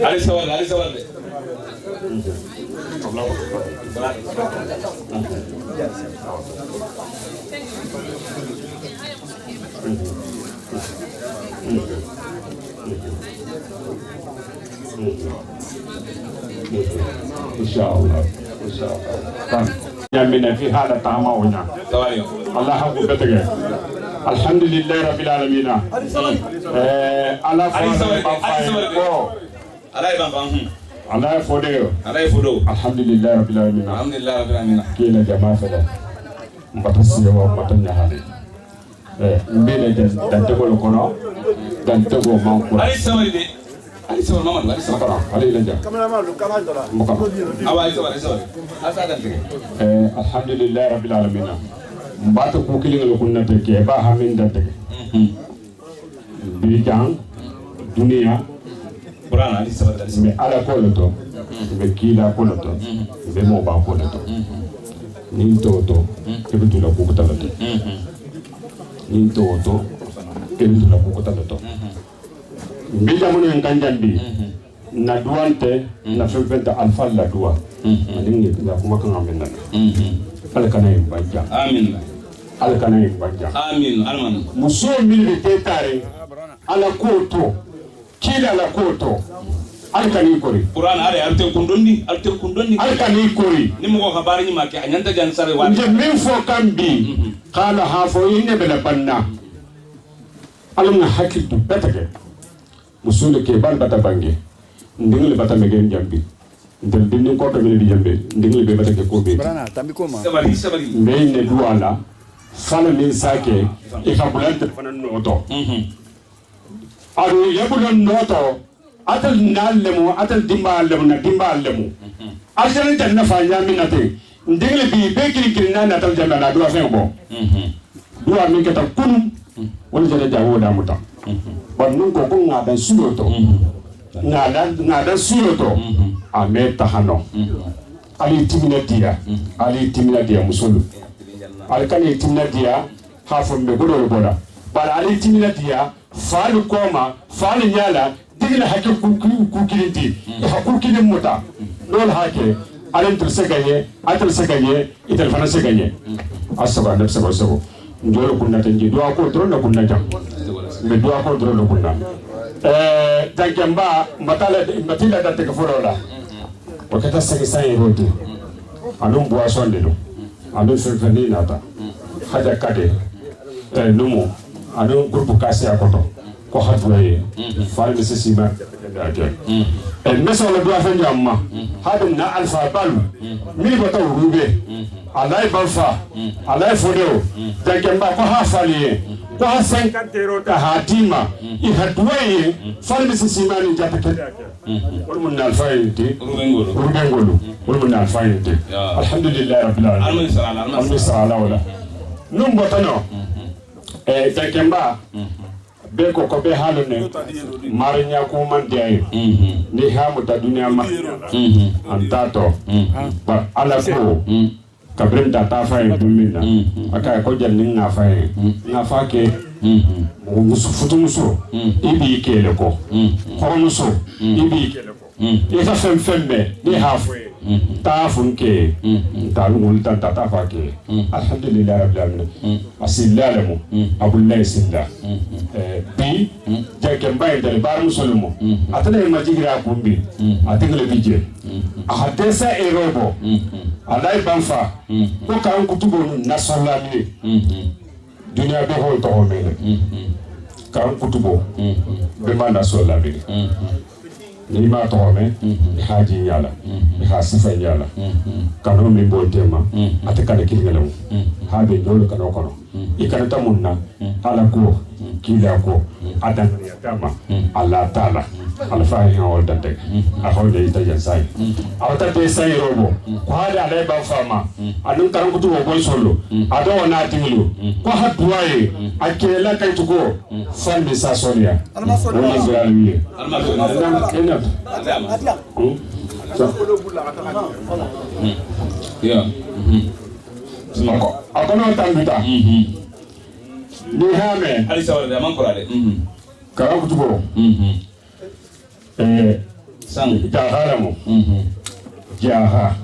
D: Ali sawal de.
G: Inshallah. Nyamina fi hada tama wonya. Allah haku betege. Alhamdulillah rabbil alamin. Allah Allah fodeo. Alhamdulillah rabbil alamin. Kila jamaa fada. Mbapasiya wa matanya hali. Mbele dan tego kono dan tego mankura.
D: Ali samari de. Ali samari mama ali samari.
G: Ali lanja.
D: Cameraman lu kala dola. Awa ali samari. Asa dan tege.
G: Alhamdulillah rabbil alamin. Mbata ko kilinga kunna tege ba hamin dan tege. Bijang dunia
D: Quran ali samari ali
G: me ala ko to be kila ko to be mo ba ko to ni to ke bitu la ko ta to ni to ke bitu la ko ta to mbi jamono en kanjandi na duante na fefenta alfa la dua ani ni da kuma kan amena alkana en banja
D: amin
G: alkana en banja
D: amin alman
G: muso milbe tetare ala ko to kila la ko to alkani kori
D: Quran are arte kundondi
G: alkani kori
D: ni mo habari ni make anyanta jan sare wa
G: nje min fo kambi qala ha fo yine bela banna alunga hakitu betake musule ke ban bata bange ndingle bata megen jambi ndel dinni ko to di jambe ndingle be bata ke ko be
D: sabari
G: mbeyne duwala fala min sake e fabulante fanan noto adu yabulan noto atal nallemu atal dimballemu na dimballemu atal janna fa nyaminate ndingle bi be kiri na natal janna na duwa fe bo duwa min keta kun wala jere jawo da muta bon nun ko ngada suyoto ngada suyoto ame tahano ali timina dia musulu ali kan timina dia hafo me godo boda bal ali timina dia falu koma falu nyala digla hakke ku kirinti hakku kinin muta dol hakke alen terse gagné atel se gagné itel fana se gagné asaba def sabo njolo kunna tanji do ko drona kunna jam me do ko drona kunna dagamba matila da te forola wakata sai roti anum boisson de do anum fefeni nata haja kade numu anum groupe kasi akoto ko hadwaye fal de sima dake meso la do afa nyamma hadin na alfa balu mi bata rube alai balfa alai fodeo dagamba ko hafaliye ko ha 50 euro ta hatima i hadwaye fal de sima ni jata ولمن الفايدة وربengolu ولمن الفايدة الحمد لله رب العالمين المسر على ولا نم بطنو تكمبا beko ko be halone marinya ko man diay ni hamu ta dunia ma antato ba ala ko kabren ta fa e dumina aka ko janni nga fa ke musu futu musu ibi kele ko musu ibi kele ko esa femme ni hafu ta funke ta ngul ta fa ke alhamdulillah rabbil alamin asilalamu abullahi silla bi jake mbay dal bar musulmo atane majigira kumbi atingle bije ahadesa erobo alai banfa ko kan kutubo nasolami dunia be hol to mele kan kutubo be manda solami ni ma tome haji yala ha sifa yala kanu mi bontema atakane kilingalo habe ndolo kanu kono ikanata munna ala ko kila ko adan yatama Allah taala alfahi hawal dante ahawde itajan sai awta te sai robo ko hada alay ba fama adun karan kutu wo boy solo ado wana tingilu ko hadwaye akela kay tuko falmi sa sonia woni gralwi alma
D: ya
G: akono tambita ni hame
D: ali sawala man ko rade
G: karan kutu ko
D: sang
G: jaharamu jaha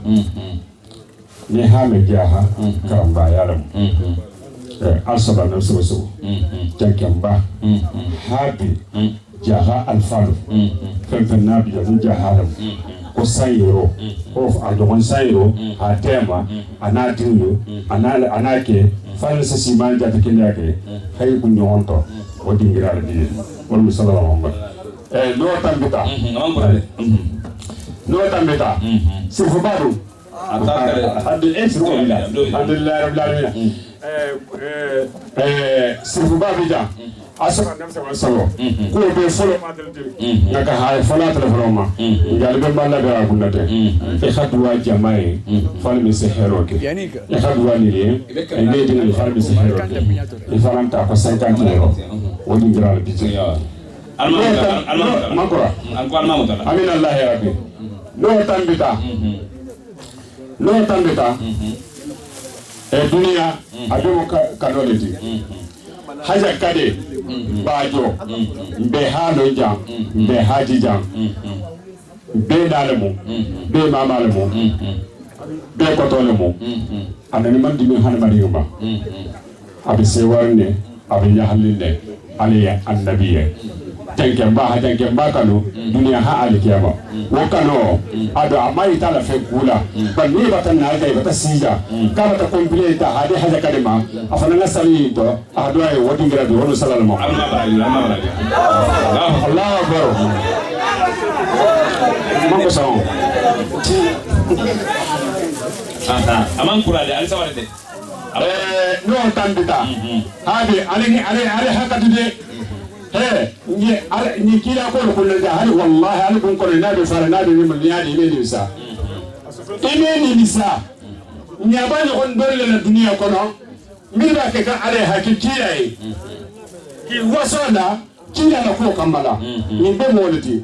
G: ni hame jaha karamba yaramu alsaba na so jankamba habi jaha alfalu fenfenna bi jaharamu ko sayro of adon sayro hatema anadinu anake falsa siman jata kenyake hay ku nyonto wodi ngiral bi wal sallallahu alaihi no tambita no tambita sifu badu alhamdulillah rabbil alamin sifu babija asara namsa wasalo ko be folo madalde ngaka hay falata la foroma ngal be malla be agunate e khadwa jamai falmi se heroke e khadwa ni le e ledi falmi se heroke e falanta ko 50 euro wodi ngiral bi makura amin allah ya rabbi no tambita e dunia ademo kadoleti haja kade bajo be halo jam be haji jam be dalemu be mamalemu be kotolemu anani man dimi hanbari yuma abi sewarne abi yahalinde aliya annabiye tanke ba kanu dunia ha alikiyama wakano ado amai tala fe kula bani batan na ga bata sija kama ta complete hade haja kadema afana nasali to ado ay wodingira do wono sallallahu alaihi Allah akbar mako sawo
D: aman kurade ali sawarde
G: no tambita hade ale hakatude ni kila ko kullu da hali wallahi hali kun ko na be fara na be min ya de ni sa ni nisa nya ba ni on dole na duniya kono mi ba ke ka ale hakiki ai ki wasona kila na ko kamala ni be molati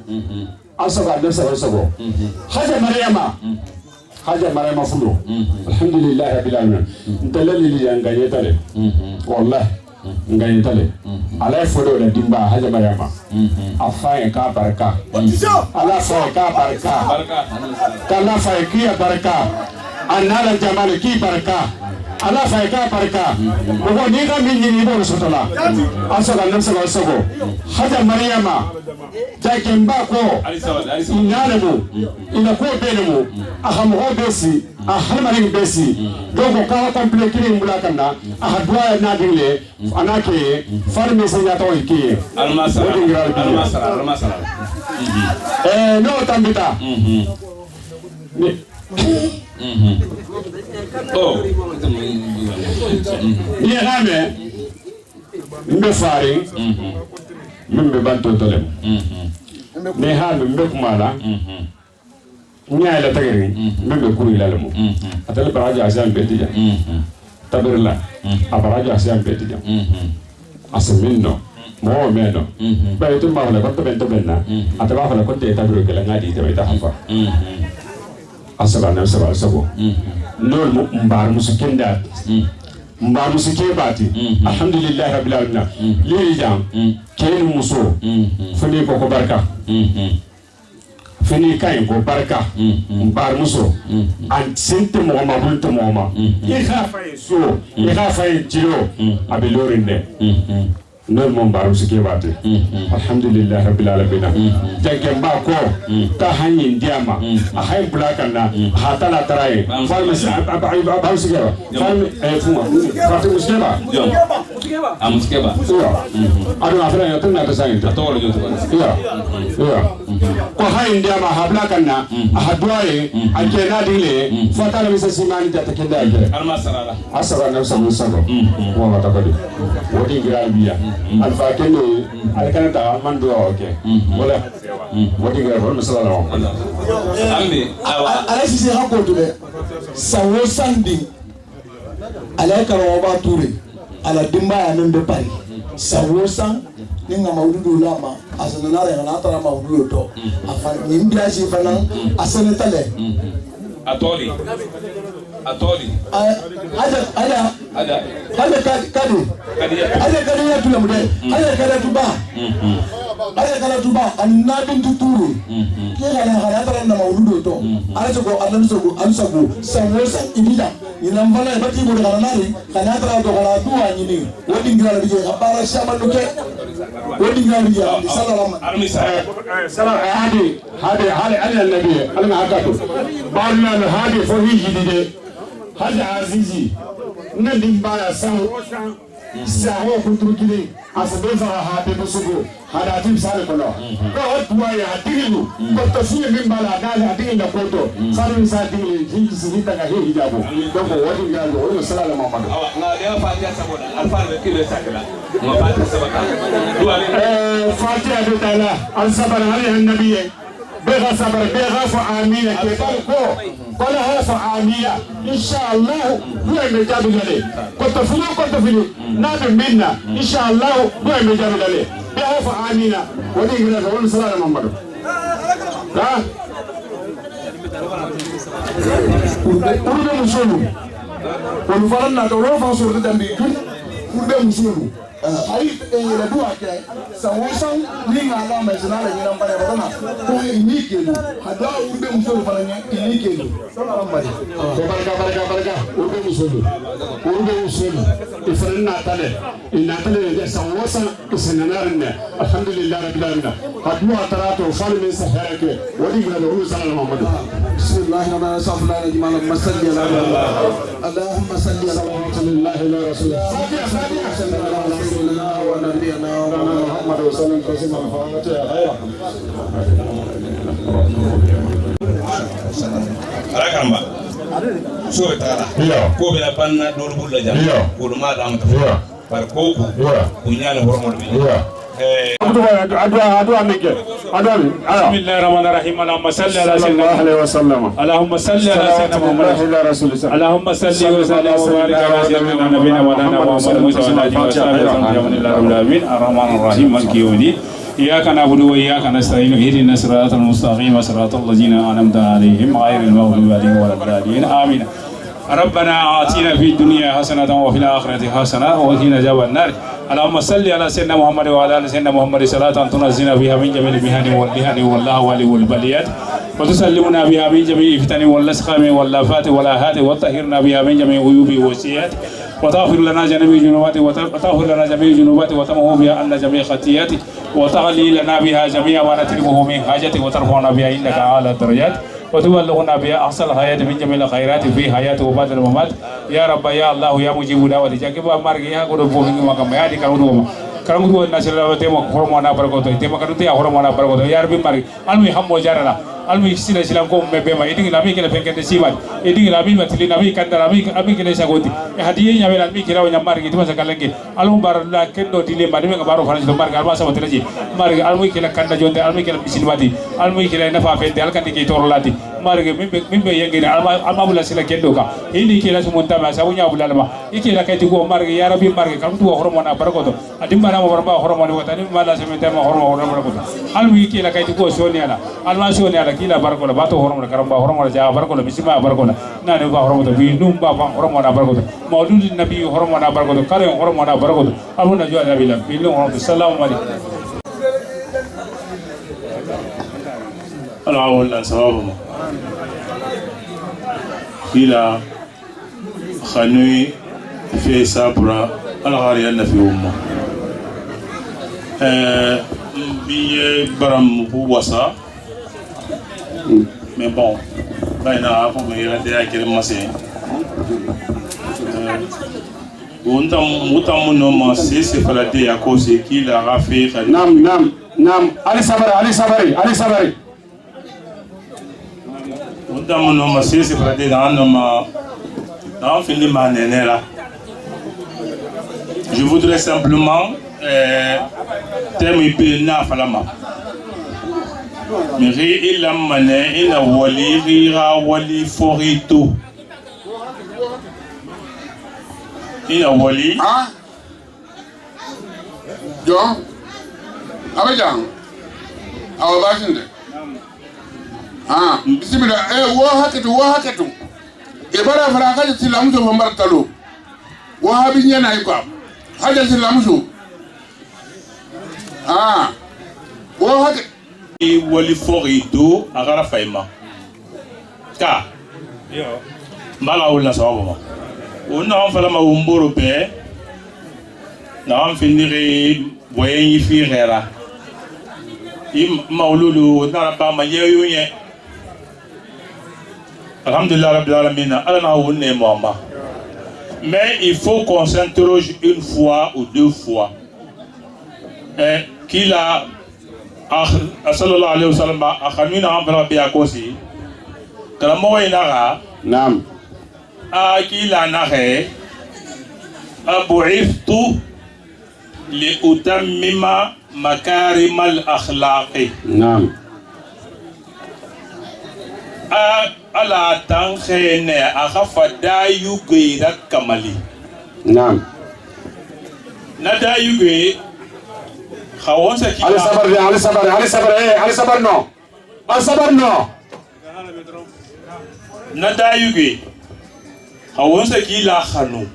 G: asaba da sabo haja maryama fulo alhamdulillah rabbil alamin dalali ya nganye tale wallahi nganye tale ala fodo da dimba haja maryama afai ka baraka ala fa ka baraka kala fa ki baraka anala jamal ki baraka ala fa ka baraka ko ni ga min ni bo sotola asala nam sabo haja maryama jakin ba ko inalemu ina ko benemu aham ho besi ahal besi dogo ka complete ni mulakanda ahadwa na dingle anake farme se ya to iki almasara no tambita
D: oh
G: ni hame mbe fari mbe banto tolem ne hame mbe kumala nya ila tagari mbe kuru ila lemu atal baraja asian betija tabirla abaraja asian betija asaminno mo meno ba itu ma wala ko bento benna ataba wala ko te tabiru kala ngadi te ta hafa asaba na asaba sabo nol mo mbar musukinda mbar musikebati alhamdulillah rabbil alamin li jam ken muso fani ko barka fini kay ko barka mbar muso an sente mo ma bunto mo ma e khafa so e khafa jiro abilorinde nol mo mbar musikebati alhamdulillah rabbil alamin janke mbako ta hanyi ndiama ahay bulakana hatala tarai farmasi abaw sigeba farmi fuma fati muskeba
D: amuskeba
G: ado afra yo tunna ta sayinta
D: atoro yo
G: ya ko hay ndiyama habla kanna ahadwaye akena dile fatala misa simani jata kenda akere
D: almasarala
G: asara na sabu sabu wa mata kadi wodi grabia alfa kenne alkana ta mando okay wala wodi grabia masala
D: ambi
B: ala sisi hakoto de sawo sandi ala karawa ture ala dimba ya nende pari sawo san ninga maududu lama asana nare ngana tara maududu to afa nimbia shi fanan asana tale
D: atoli
B: ada kadi ya tula mude ada kada tuba ada kada tuba annabin tuturu ke kana tara na maududu to ala soko ansago sawosa ibida ina mbala bati bo kana nari kana tara to kana duwa nyini wodi ngira bije abara shama luke wodi ngira bije sallallahu alaihi wasallam hadi ala nabi alma hakatu barna hadi fo hijide hadi azizi nadi mbaya sawo kuturukide asabeza hadi musugo hada tim sare kono ko hotwa ya digilu ko tafsir min bala dal hadin da koto sare sa digili hinji sita ga hijabu donc wadi ngalo o sallallahu muhammad
D: na dia fatiha saboda alfa kilo sakala ma fatiha sabaka
B: fatiha do tala al sabara ali annabiye بغى صبر بغى فعامية كيفالكو قال ها فعامية إن شاء الله هو المجاب جلي كنت فلو نابل منا إن شاء الله هو المجاب جلي بغى فعامية ودي إلى فعول صلى الله محمد ها أرد مسلم ونفرنا دولو فانصر دمبي أرد مسلم ay la dua ke sawosan ninga ala majnala nyina mbare badana ko inike lu hada urbe musulu falanya inike lu sallallahu alaihi baraka urbe musulu ifranna tale inna tale de sawosan isananarne alhamdulillah rabbil alamin hadmu atarato fal min saharake wadi min al sallallahu alaihi wasallam bismillahir rahmanir rahim allahumma salli ala allahumma salli ala rasulillah rasulillah ونبينا محمد وسلم تسليما فاتحة
D: arakamba so tara ko be la panna dol bulla jam ko do ma dam ta par ko kunyana hormon bi
A: بسم الله الرحمن الرحيم اللهم صل على سيدنا محمد اللهم صل على سيدنا محمد اللهم صل وسلم وبارك على سيدنا نبينا مولانا محمد وعلى اله وصحبه وسلم العالمين الرحمن الرحيم مالك يوم الدين اياك نعبد واياك نستعين اهدنا الصراط المستقيم صراط الذين انعمت عليهم غير المغضوب عليهم ولا الضالين امين ربنا آتنا في الدنيا حسنة وفي الآخرة حسنة وقنا عذاب النار اللهم صل على سيدنا محمد وعلى آل سيدنا محمد صلاة تنزلنا بها من جميع المحن واللهن واللهو والبليات وتسلمنا بها من جميع الفتن والأسقام والآفات والآهات وتطهرنا بها من جميع العيوب والسيئات وتغفر لنا جميع الذنوبات وتمحو بها عنا جميع خطيئات وتغلي لنا بها جميع ما نطلبه من حاجة وترفعنا بها عندك أعلى الدرجات وتبلغنا بها أحسن الحياة من جميع الخيرات في حياة وبعد الممات يا رب يا الله يا مجيب دعوة جاكب أمرك يا قدر بومي مكان يا دي كانوا karangu do nasira tema hormona bargoto tema kanu te hormona bargoto yar bi mari almi hammo jarala almi sila sila ko mebe ma idingi lami kele penkende simat idingi lami matili lami kandara ami kele sagoti hadiye nyawe lami kila wanya mari gitu masa kalenge almu bar la kendo dile mari me baro fana do mari alma sama telaji mari almu kele kanda jonde almu kele bisilmati almu kele nafa fende alkandi ki torolati mari mimbe yengene alma bula sila kendo ka ini kele sumunta ma sabunya bulalma ikela kayti go mari ya rabbi mari kam tu hormona bargoto adimba na barba hormona wotani mala sementa ma hormona bargoto almu kele kayti go soniala alma soniala kila bargola bato hormona karamba hormona ja bargola bisima bargola nane ba hormona bi num ba hormona bargoto maulud nabi hormona bargoto kare hormona bargoto abuna jo nabi la bi lo sallallahu alaihi
I: ala wala sababu kila khanui fi sabra ala ghari anna fi umma bi baram wasa mais bon bayna ko be la de akere masse mutam no ma se fala de ya ko se kila rafi
G: nam Nam, Ali Sabari.
I: Je voudrais simplement terminer na falama. Mais il a mané, il a wali forito. Il a wali.
F: Ah, John, Abidjan, our Washington. Ah, bismillah. Wo hakatu. Ibara faraka tilamu so martalo. Wo habinya na iko. Haja tilamu so. Ah, wo hakatu.
I: Wali forito agara faima. Ka. Yo. Mbala wala sababu. Ona on fala ma umboro pe. Na on finire boyen fi rera. Maululu na ba ma yeyo yen. Alhamdulillah Rabbil Alamin, Allah n'a pas. Mais il faut qu'on s'interroge une fois ou deux fois. Qu'il a, sallallahu alayhi wa sallam, a khamina ambra bi akosi. Kalamo inara.
G: Nam.
I: Qu'il a narré. Abu'iftu li utammima makarim al-akhlaqi.
G: Nam.
I: Ala tankhene akhafa dayu gira kamali.
G: Nam.
I: Na dayu ge khawonsa ki
G: Ali Sabar no.
I: Na dayu ge khawonsa ki la khanu.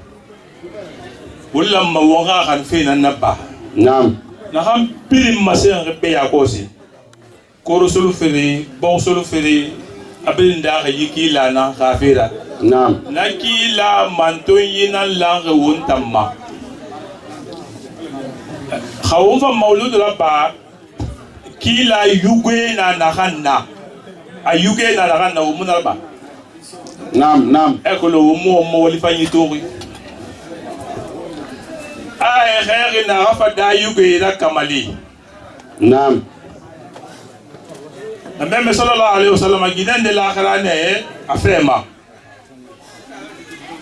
I: Wala mawanga khan fe na naba.
G: Nam.
I: Na ham pirim masen rebe yakosi. Korosulu fere, bonsulu fere. Abinda yiki la na khafira.
G: Nam.
I: Naki la manton yina langue wontamma. Khawfa maulud rabba ki la yugwe na nahanna. Ayuge na nahanna umunarba.
G: Nam.
I: Ekolo mo wali fanyi tori. Ay khairi na rafa da yugwe na kamali.
G: Nam.
I: Même sallallahu alayhi wa sallam guidant de l'akhirane afema.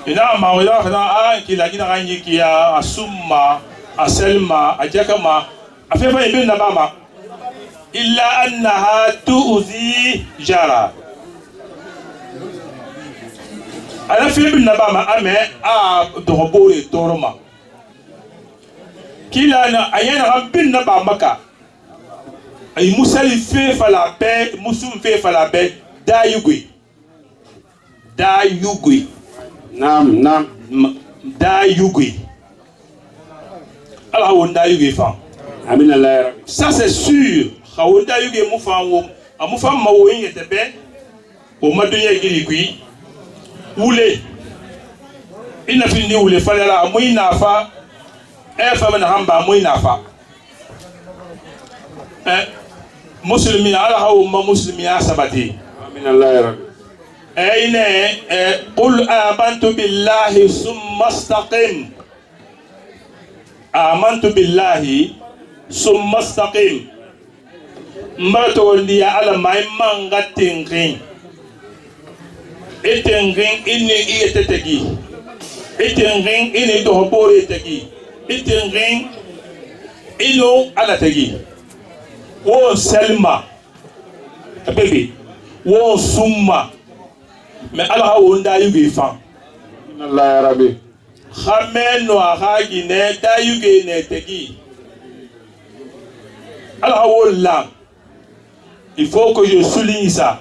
I: Ina ma wala khana ki la gina ganyi ki ya asumma aselma ajakama afema ibn nabama illa annaha tu'zi jara. Ala fi ibn nabama ame a dorobore toroma. Kila na ayana rabbin nabama ka. Ay musali fe fala be musum fe fala be dayugui
G: Nam.
I: Dayugui ala won dayugui fa
G: Amina la.
I: ça c'est sûr khawon dayugui mu fa wo amu fa ma wo yete be o madunya giri kui wule ina fi ni wule fala amu ina fa e fa na hamba amu ina fa Muslimin ala hawma muslimia sabati.
G: Amin Allah ya Rabbi.
I: Aine qul amantu billahi summa istaqim. Amantu billahi summa istaqim. Mbato ndiya ala may manga tingin. Etingin inni iyetetegi. Etingin inni dohbore tegi. Etingin ino ala tegi. Wo selma baby wo summa mais ala wonda yugi fa
G: Allah ya Rabbi.
I: khameno ahagi ne da yugi ne tegi ala wolla il faut que je souligne ça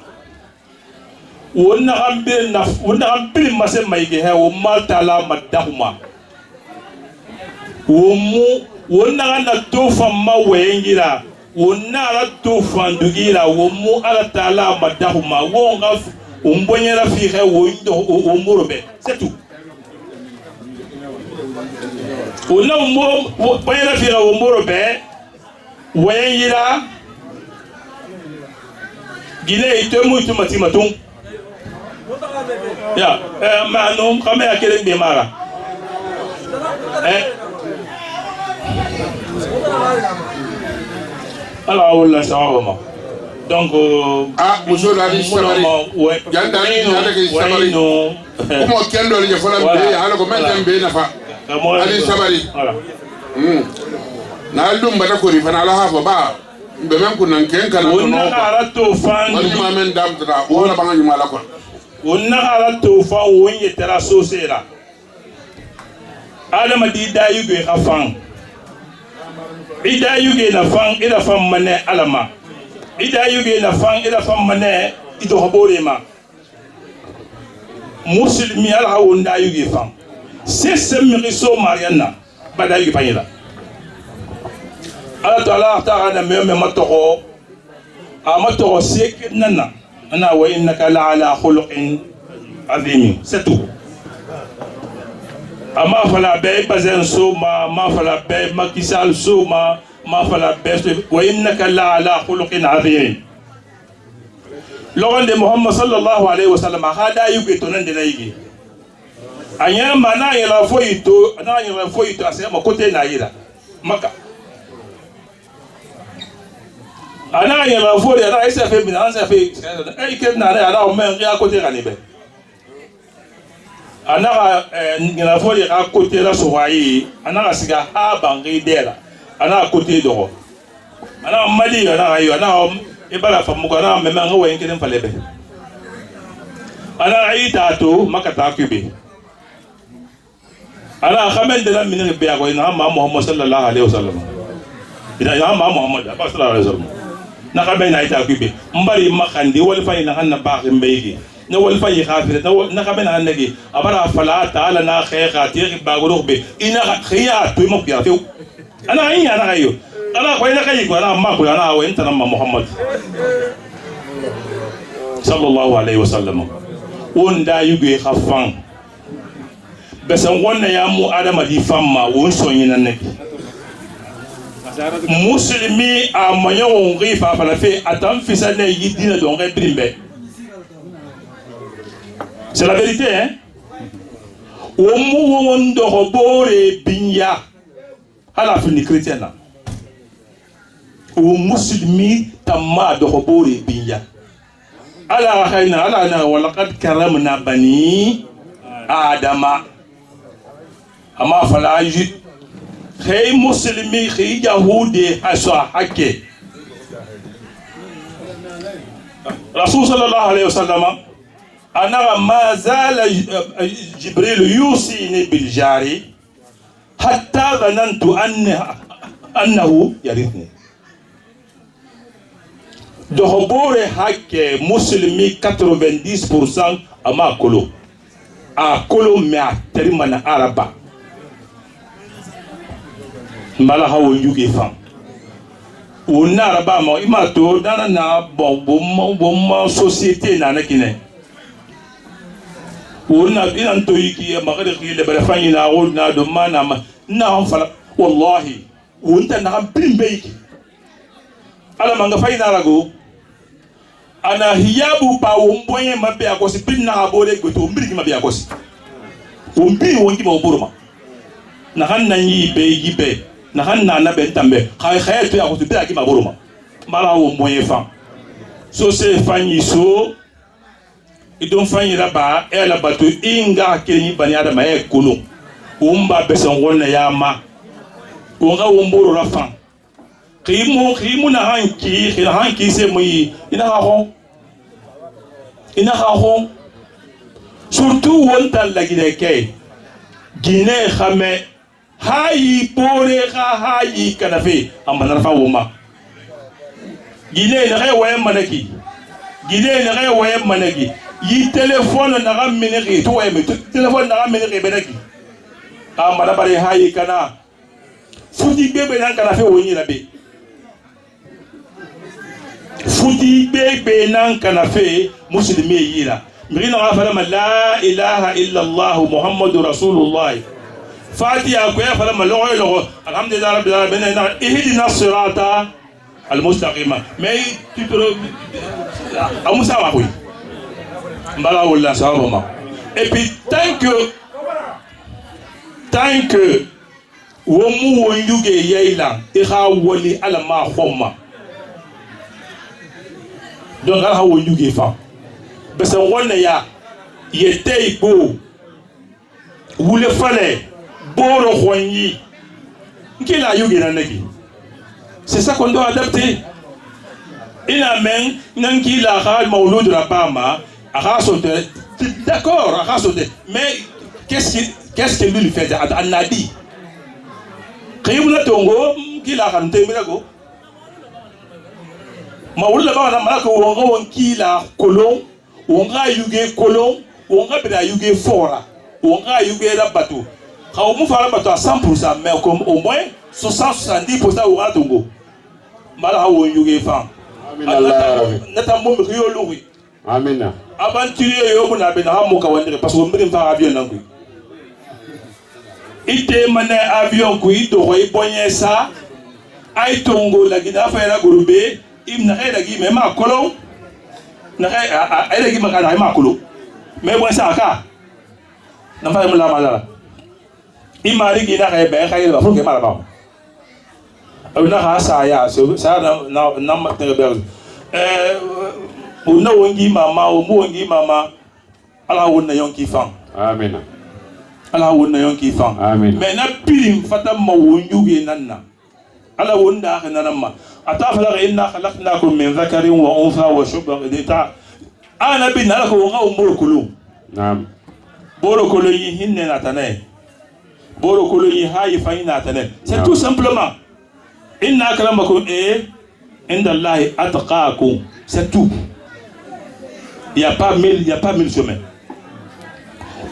I: wonna ambil masem maige he wo maltala madahuma wo mu wonna na tofa mawengira wonna ala to fandugira wo mu ala taala madahuma wo nga umbonyera fi he wo ndo o morobe c'est tout wonna wo bonyera fi wo morobe wengira gine ito mu ito matimatung ya ma no kama ya kele be mara ala wala sawaba ma donc
F: muso la ni sabari janda ni ala ke sabari kuma kendo le fola be ala ko men be nafa ali sabari na dum bata ko ri fana ala ha ba be men ko nan ken kana
I: wonna ala to fan
F: wani ma men dam tra wala banga nyuma la ko
I: wonna ala to fa wonye tera sosera adama di da yugo ka fan ida yugo na fan ida fan mane alama ida yugo na fan ida fan mane ido habore ma muslimi ala wonda yugo fan sesemi so mariana bada yugo panila ala taala ta'ala me matoko amatoko sek nana ana wa innaka la ala khuluqin azim c'est tout ama fala be bazen soma ma fala be makisal soma ma fala be wa innaka la ala khuluqin azim logon de muhammad sallallahu alaihi wasallam hada yugo to nan de nayigi anya mana yela foito ana yela foito asema kote na yira maka ana yela fori ana isa fe bin ana fe ay ken na ana o men ya kote kanibe ana yela fori ka kote la so wayi ana siga ha bangi dela ana kote do ana mali ana ayo ana e bala famu ko ana men nga wayin ken falebe ana aita to makata kube ana khamen de la min be ko ina ma muhammad sallallahu alaihi wasallam ina ya ma muhammad sallallahu alaihi wasallam na khamen na ita kube mbari makandi wal fa ina hanna baax mbeygi na wal fa khafira na khamen hanagi abara fala taala na khayqa tiqi bagoro be ina khiya to mo biya few ana ina na ayo ana ko ina kayi ko ana ma ko ana wa inta na muhammad sallallahu alaihi wasallam wonda yugo khafan besan wonna ya mu adama di famma won sonyi nan nabi muslimi a manyo ngi fa fala fe atam fisane yidina do ngi brimbe c'est la vérité hein o mu won do ko bore binya hala fini chrétienne o muslimi tamma do ko bore binya ala khayna ala na wa laqad karamna bani adama ama fala yid khay muslimi khay yahudi aswa hakke rasul sallallahu alayhi wasallam ana ma zala jibril yusini bil jari hatta dhanantu annahu yarithni dohobore hakke muslimi 90% ama kolo a kolo me a terimana araba mbala hawo yuge fam wonna araba ma ima to dana na bon société na nakine wonna ina to yiki magade khile bala fanyi na wonna do mana na hon fala wallahi wonta na ham primbeyki ala manga fayna rago ana hiyabu pa wombonye mabe akosi pinna abole goto mbiriki mabe akosi wombi wonki ba oboroma na hanna yibe na hanna na bentambe khayatu akosi bi akima boroma mala wombonye fa so se fanyi so idon fanyi raba ela batu inga kenyi bani adama e kulu umba besan wonna yama wonga womboro rafa khimu na hanki se muy ina ha ho surtout wonta la gine Guinée khame hayi pore kha hayi kanafe amana fa woma Guinée na rewa manaki Guinée na rewa manaki yi téléphone na ga miniki to e téléphone na ga miniki benaki amana bare hayi kana futi bebe nan kanafe woni labe futi bebe nan kanafe muslimi yira mirina afala la ilaha illa allah muhammadur rasulullah fatiha ko ya fala logo alhamdulillah rabbil alamin ihdina sirata almustaqima mais tu te amusa wa koy mbala wala sawama et puis tant que womu wonyuge yeyla ikha woli ala ma khomma donc ala hawo yuge fa besa wonna ya yete go wule fale boro khonyi nkila yuge na nagi. C'est ça qu'on doit adapter. Il a même nanki la khal maouloud rabama a sauté. D'accord, a sauté. Mais qu'est-ce que lui fait à Nadi? Kayuna tongo ki la khante mirago. Maoulou là-bas on a malaka on ki la kolon, on ga yuge kolon, on ga bida yuge fora, on ga yuge la bateau. Quand on fait la bateau à 100%, mais comme au moins 60-70% au Ratongo. Mala ou yuge fan. Nata mo rio lori.
G: Amina.
I: Aventurier yo mona bena mo ka wandere parce que mbiri fa avion nangu. Ite mané avion ku ito ko ibonye sa ay tongo la gida fa la gurube imna ay la gi me ma kolo na ay la gi ma kana ma kolo me bon sa ka na fa mo la mala imari gi na kay be kay ba fo ke mala ba na ha sa ya so sa na ma te be una wongi mama o mo wongi mama ala wonna yonki fan
G: Amina.
I: ala wonna yonki fan
G: Amen.
I: mais na pirim fata ma wonjuge nanna ala wonda khanama atafala inna khalaqnakum min dhakarin wa untha wa shubha idita ana bin alako wa umurkulu
G: Naam.
I: borokolo yi hinne natane borokolo yi hayi fayna natane c'est tout simplement inna akramakum inda allahi atqakum c'est tout. Il n'y a pas mille chemins.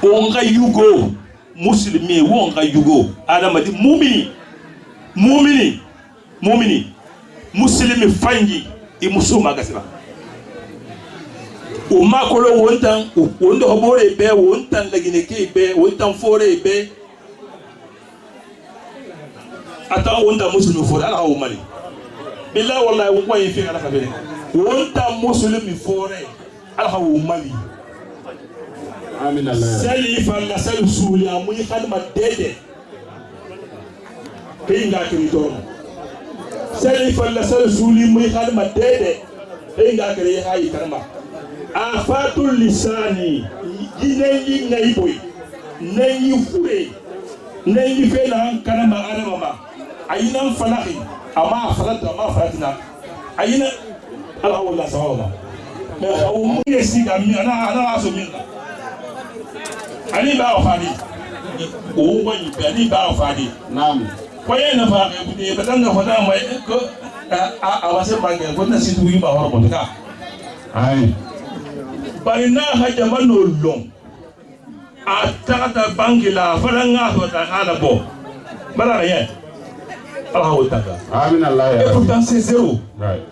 I: On va yugo muslimi ou on va yugo adam dit mumini muslimi fangi et musuma gasira o makolo wontan wondo hobore be wontan lagine ke be wontan fore be ata wonda muslimi fore ala o mali billahi wallahi won ko yifi ala kabere wontan muslimi fore ala o mali.
G: Amina Allah.
I: Sali falla sali suli amuyi kalma dede kinga kirito sali falla sali suli muyi kalma dede kinga kiri hayi kalma afatul lisani yinenyi naiboy nenyi fure nenyi fena kalma arama ayinan falahi ama falatina ayina ala wala sawa mais o muyi siga mi ana aso minna ani ba ofadi o wani be ani ba ofadi
G: Naam.
I: koye na fa ke bude batanga fada mai ko a wase bange ko na situ yi ba horo ko ka
G: Ai.
I: bari na ha jamano long a ta bange la fara nga so ta kala bo bala rien ala o taka
G: Amina Allah ya.
I: et pourtant c'est zéro
G: Right.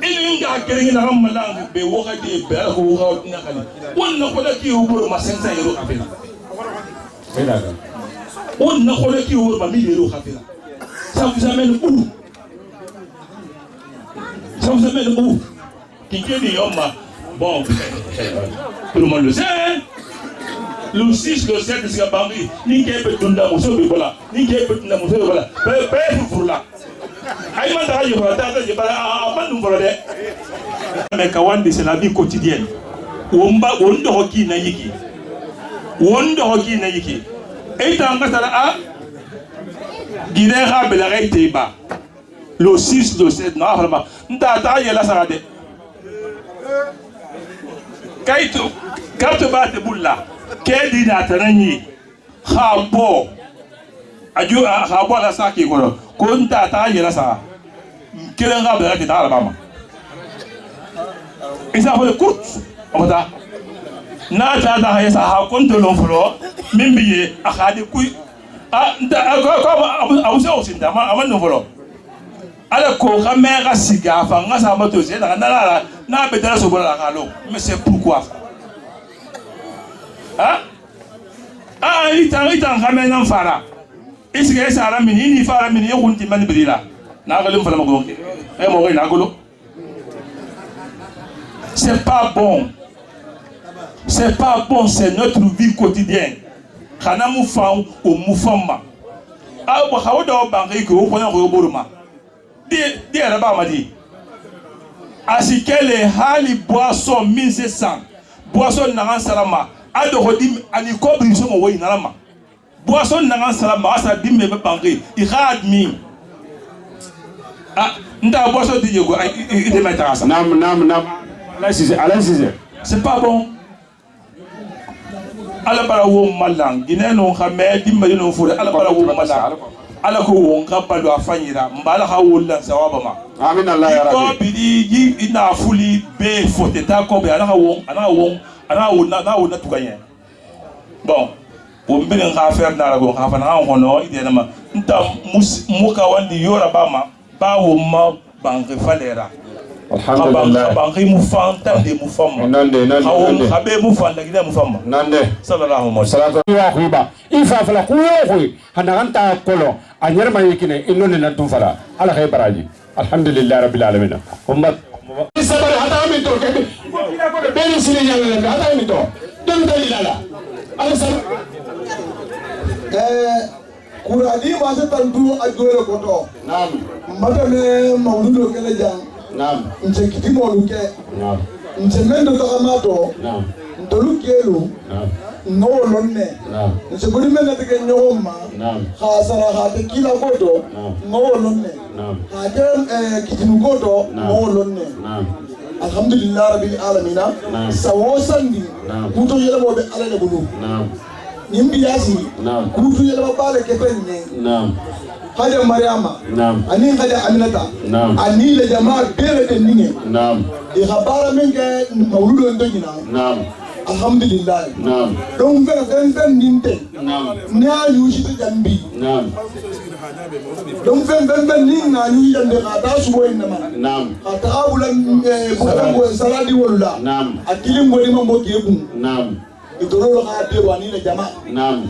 I: ili nga kering na malang be wakati be ko wakati na kali wonna ko da ki uburo ma 500 euro kafina
G: Bedaga.
I: wonna ko da ki uburo ma 1000 euro kafina ça vous amène où qui dit yoma bon tout le monde le sait le 6 le 7 c'est bangi ni ke pe tunda muso be bola ni ke pe tunda muso be bola pe pour là ay man ta yo ta je bala amanu bolo de mais kawandi c'est la vie quotidienne womba wondo hoki na yiki et ta ngata a gine ha bela gaite ba le 6 le 7 non vraiment nta ta yela sarade kaito carte ba te bulla kedi na tanani khabo aju khabo la saki ko nta ta yela sa kelen ga bela ta alabama isa ko courte amata na ta da ya sa ha konto lon folo mimbiye akhadi kuy nta ko abu se osinda ma amano folo ala ko kamera siga fa ngasa moto c'est na bedala so bola kalo mais c'est pourquoi itan kamera fara isiga sara mini fara mini yunti man bidila na galim fala magonke mo na golo c'est pas bon c'est notre vie quotidienne kana mu fa o mu fama ba hawda o bangi ko ko na ko boruma di ara ba madi asikele hali boisson mise sang boisson nangan salama ado hodim ani kobri so mo woyi nalama boisson nangan salama asa dimbe be bangi ihad mi nda boisson di yego ide meta asa
G: nam ala sise
I: c'est pas bon ala bara wo malang gineno xame dimbe no fure ala bara wo malang ala ko won kabalu afanyira mbala ha wolla sawaba ma
G: amin allah ya rabbi
I: ko bidi ina fuli be fote ta ko be ala won na won na tukanye bon o mbele nga faire na la go nga fana hono ide na ma nta muka wandi yora bama ba wo ma banque falera alhamdulillah banque mu fanta de mu famma
G: nande
I: habe mu fanta gida mu famma
G: nande
I: sallallahu alaihi wasallam
G: wa khuba ifa fala ku khu hanaganta kolo anyar ma yikine inone na tum fala ala khay baraji alhamdulillah rabbil alamin ummat sabar hata min to ke be ni sile yalla hata min to dem dalilala ala sab
B: kuradi ma se tantu ajore ko to
G: nam
B: madame mawludo kele jang
G: nam
B: nche kitimo luke
G: nam
B: nche mendo to kamato
G: nam
B: ndolu kelu
G: nam
B: no lonne
G: nam
B: nche buri mena tege nyoma
G: nam
B: khasara khate kila koto no lonne
G: nam
B: khate kitinu koto no lonne
G: nam
B: alhamdulillah rabbil alamin sawo sandi kuto yele bobe ala le bulu
G: nam
B: nimbi yasi
G: nam
B: kuto yele babale kepenne
G: nam
B: haja mariama
G: nam
B: ani haja aminata
G: nam
B: ani le jamaa bere de ninge
G: nam
B: e khabara minge mawludo ndogina
G: nam
B: alhamdulillah
G: nam
B: don fen ninte
G: nam
B: na yushi to jambi
G: nam
B: don fen ninga yushi jambe khata subo inama
G: nam
B: khata abulan bukango saladi wala
G: nam
B: akili ngoli mambo kebu
G: nam
B: idoro khate wani le jamaa
G: nam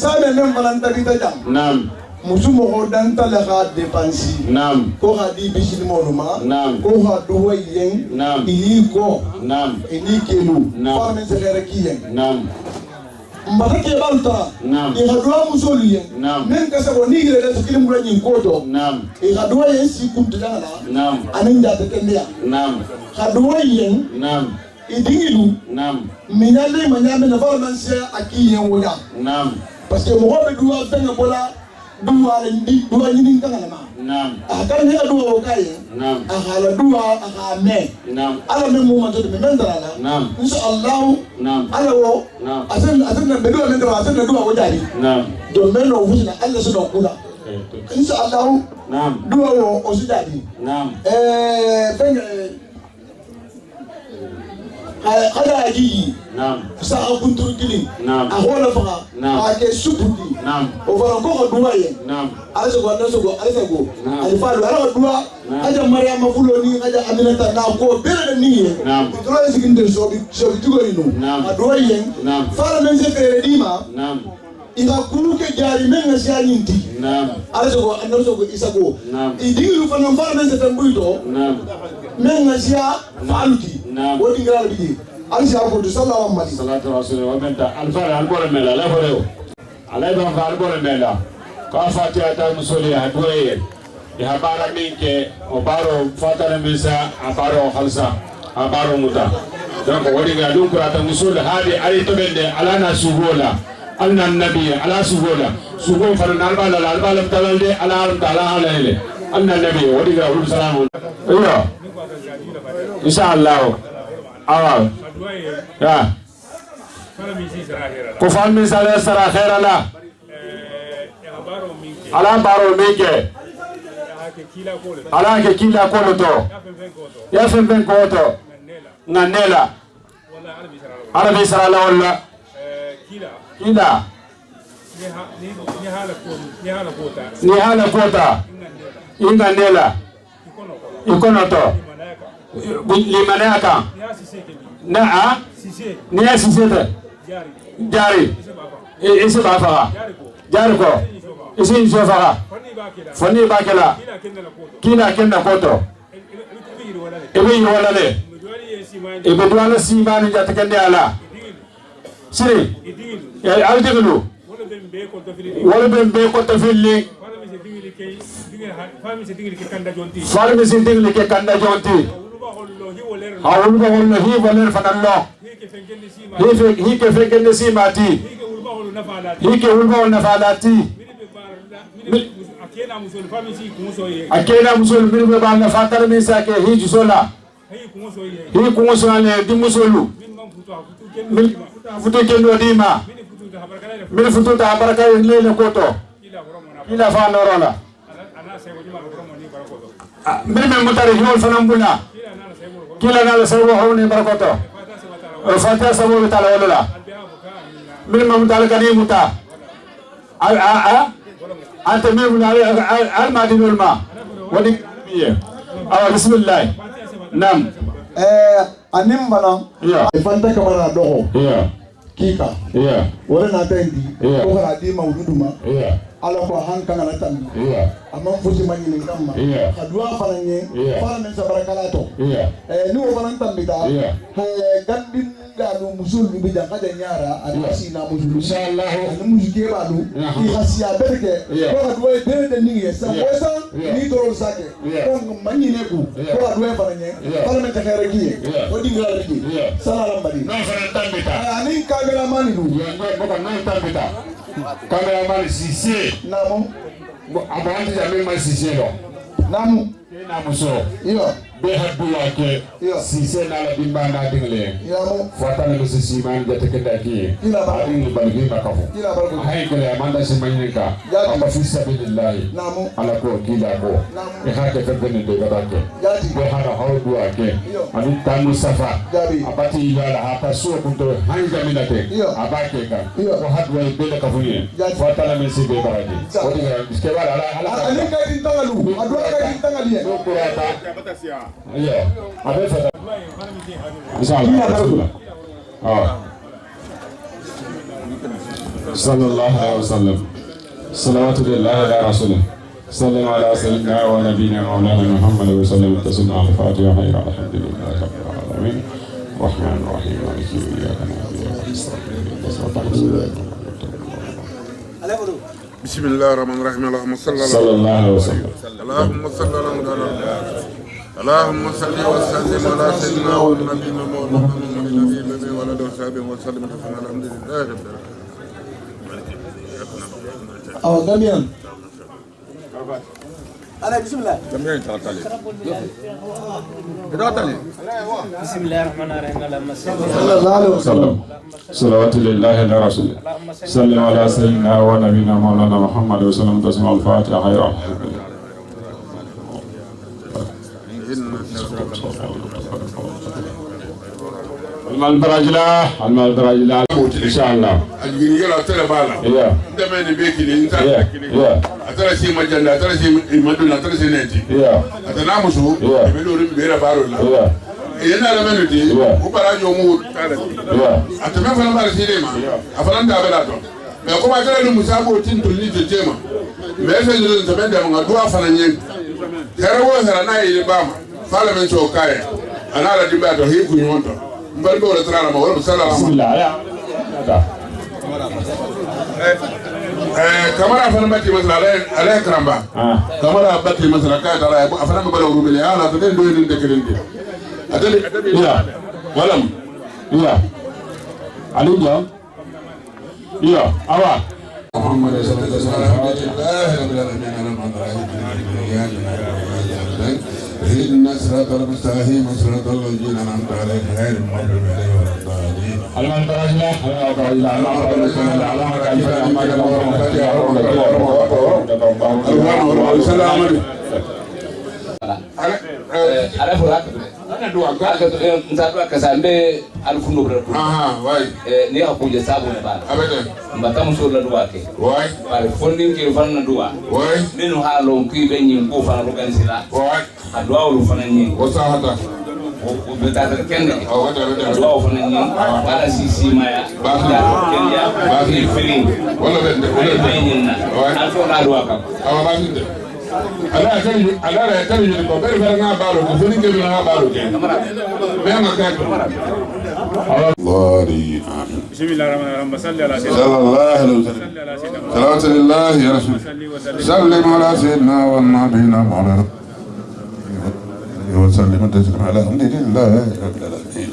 B: same men malanta bita jam
G: nam
B: musumo ko danta le kha dépense
G: nam
B: ko hadi bisil monuma
G: nam
B: ko ha do yen
G: nam
B: ini ko
G: nam
B: ini kelu
G: Nam.
B: farme se gere kiyen
G: nam
B: mbata ke balta
G: Nam.
B: e hadwa musolu yen
G: Nam.
B: men ka sabo ni gele da kilim bula nyin koto
G: nam
B: e hadwa yen si kuntu dala
G: nam
B: anin da te kendia
G: nam
B: hadwa yen
G: nam
B: e dingilu
G: nam
B: minyale manyame na farme se akiyen woya
G: nam
B: parce que mo be duwa fenga bola duwa ndi duwa nyini kanga ma
G: nam
B: akara ni duwa o kaye
G: nam
B: akala duwa akame
G: nam
B: ala men mo manto de men dara
G: nam
B: insha Allah
G: nam
B: ala wo
G: nam
B: asen na bedo men dara asen na duwa wo jari
G: nam
B: do men no wusina Allah so do kula insha Allah
G: nam
B: duwa wo o si jari
G: nam
B: ben kada aji
G: nam
B: sa kuntur kili
G: Nam.
B: a hola fa
G: Nam.
B: a ke suputi
G: nam
B: o fara ko duwa ye
G: nam
B: ala so go
G: Nam.
B: ali fa ala duwa
G: Nam.
B: aja mariama fulo ni aja aminata na ko bere ni ye
G: Nam.
B: to la siginde so bi tigo ino
G: Nam.
B: a duwa ye
G: Nam.
B: fara men se fere dima
G: nam
B: ila kulu ke jari men na sia nyinti
G: nam
B: ala so go isa go
G: Nam.
B: idingi fa no fara men se tambuito
G: nam
B: men na sia faluti
G: Nam.
B: wodi ngal bi ali sia ko to sallallahu alaihi
G: salatu rasul wa benta alfara albore mela la foreo alay ba fa albore mela ka fatiha ta musoli hadwaye ya habara minke o baro fatana misa abaro khalsa abaro muta donc wodi ga dum ko ata musoli hadi ari to bende alana sugola alna nabi ala sugola sugo fara nalbala albala talalde ala taala halele anna nabi wodi ga ru salamu iyo inshallah awa ya ko fal min sala sara khaira la ala baro minke ala ke kila ko to ya fen ben ko to nganela arabi sara la wala kila ni hala kota inganela ikono to limanaka na a ni ya sisete jari isi ba faga jari ko isi iso faga foni ba kala kila kenna koto ebe yi wala le ebe duwana simani jata kende ala siri ya aldiglu wala ben be ko tafilli farmi se dingli ke kanda jonti hawul ba wala hi valer fanallo hi ke fengende simati hi ke ulba wala falati akena musul min ba na fatar min sake hi jusola hi kungoso ne di musulu min futu kendo dima min futu ta baraka lele koto ila fa norola min men mutare hol fanambula kila na sawo hawne barakoto fata sawo tala wala min mam dal kani muta anta min al madinul ma wadi bismillah nam
B: anim bana fanta kamara dogo kika wala na tendi ko gara di mawduduma ala ko hanka na tan amma futi manyini kamma kadua faranye farane sabarakala to ni wo banan tambida gandin dalu musul bi janga de nyara adasi na musul inshallah ani musike balu ki hasiya berke ko kadua de ni yesa wesa ni to sake ko manyine ku ko kadua faranye farane ta kare ki ko dinga reki salalam badi no faran tambita ani kamera mani du ko no tambita cameraman Cissé namu abandi jamii ma Cissé do namu namu so iyo be haddu wake Cissé na la dimba na dingle yamu fatana lo Cissé man jate kenda ki ila ba ni balgi makafu ila ba hay kale amanda simanyenka amba fi sabilillah namu ala ko kila ko e hake febene de gadake be hana hawdu wake ani tanu safa abati ila hata so kunto hanja minate abake ka ko hadwa be ka fuye fatana men sibe baraji wodi ga biskebala ala ani ka tintangalu adwa ka tintangalie ko kurata iya ada fata insyaallah sallallahu alaihi wasallam salawatu lillahi ala rasulih sallallahu ala sayyidina wa nabiyina maulana muhammad wa sallam taslima al fatiha khayra alhamdulillahi rabbil alamin rahman rahim maliki iyyaka na'budu wa iyyaka nasta'in
F: بسم الله الرحمن الرحيم اللهم صل
G: على وسلم
F: اللهم صل على اللهم صل وسلم على سيدنا ونبينا مولانا محمد النبي ولد وصحبه وسلم الحمد لله رب العالمين
B: دميان
J: أنا بسم الله
F: دميان تعالى
J: بسم الله الرحمن الرحيم اللهم
G: صلى الله عليه وسلم صلوات لله على رسول صلى على سيدنا ونبينا مولانا محمد وسلم تسمع الفاتحة خير المالبراجلا إن شاء الله.
F: أجيني يلا ترى بالا. دمني بيكلي إنت بيكلي. أترى شيء مجنة أترى شيء مدن أترى شيء نتي. أترى مسو. يبلو ريم بيرا بارولا. ينا لمن نتي. وبراجع يومود. أتمنى فلان بارسيني ما. أفلان دابلاتو. mais comme akala lu musabo tinto ni tetema mais c'est de semaine de nga doa fana nyen kare wo sara na ile bama fala men so kaye ana la dimba to hi ku nyonto mbal bo la trala ma wala sallallahu
G: bismillah ya
F: kamara fana bati masala ala kramba kamara bati masala kaye dara afana ma balo rubele ala to den do den de kelende atali
G: ya
F: walam
G: ya alinja يا أوا
F: محمد صلى الله عليه وسلم رب العالمين اهدنا الصراط المستقيم صراط الذين أنعمت عليهم غير المغضوب عليهم ولا الضالين
D: ana duwa nzadwa kasambe alfundo bra
F: wai
D: ni akuja sabu na bana
F: abete
D: mbata musola duwa ke
F: wai
D: pare fondin ke fanna duwa
F: wai
D: nenu halo ki be nyin ko fana rogan sila
F: wai
D: adwa ulu fana nyin
F: wasa hata
D: o be ta kende
F: wata
D: adwa fana nyin wala sisi maya ba da kenya ba ki feeling
F: wala
D: be nyin na alfo na duwa ka
F: awa ba sinde ala ya tari ko bere bere nga balo ko fini ke nga balo ke be nga ka Allahu
I: bismillahirrahmanirrahim salli ala sayyidina
F: sallallahu alaihi wasallam salatu lillahi ya rasul sallim ala sayyidina wa nabiyina muhammad وسلم تسليما على الحمد لله رب العالمين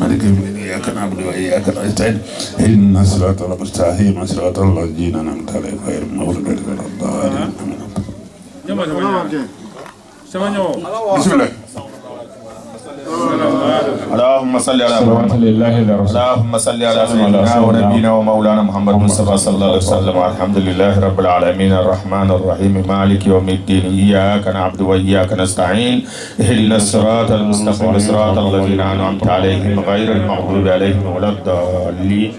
F: مالك يوم الدين إياك نعبد وإياك نستعين اهدنا الصراط المستقيم صراط الذين أنعمت عليهم غير المغضوب عليهم ولا الضالين بسم الله
K: اللهم صل على محمد اللهم صل على سيدنا ونبينا ومولانا محمد مصطفى صلى الله عليه وسلم. الحمد لله رب العالمين الرحمن الرحيم مالك يوم الدين إياك نعبد وإياك نستعين اهدنا الصراط المستقيم صراط الذين أنعمت عليهم غير المغضوب عليهم ولا الضالين.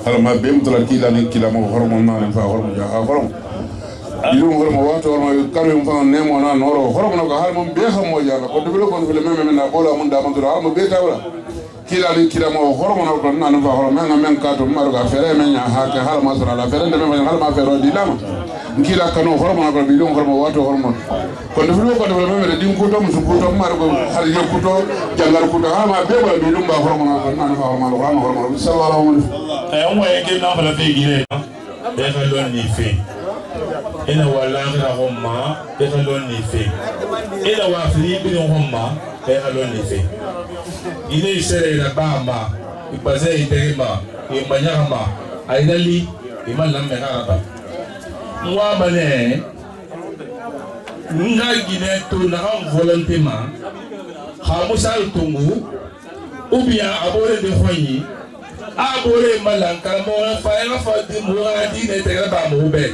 F: هرما بيمتلا كيلا نكيلا مو هرما نان فا هرما جا هرما يلوم هرما واتو هرما كاريم فان نيمو نان هرو هرما نكو هرما بيخم مو جالا كو دبلو كون في الميم من بولا من دام دور هرما بيتاولا كيلا نكيلا مو هرما نكو نان فا هرما من كاتو مارغا فيري من هاك هرما سرا لا فيري دم هرما فيرو ديلام كيلا كانو هرما نكو بيلوم هرما واتو هرما كون دبلو كون في الميم ديم كوتو مسو كوتو مارغو خارج كوتو جانغار كوتو هرما بيبا بيلوم با هرما نان فا هرما هرما صلى الله عليه وسلم
I: on va y aller dans la fille et ni fait et la wala la roma et ni fait et la wafli bi roma et ni fait il est serré la bamba il passait interima et manyama aidali et man la meraba moi mané nga guiné to na volontairement khamusal tungu ou bien abore de khoyi abore malanka mo fa ela fa di mo adi ne te ba mo be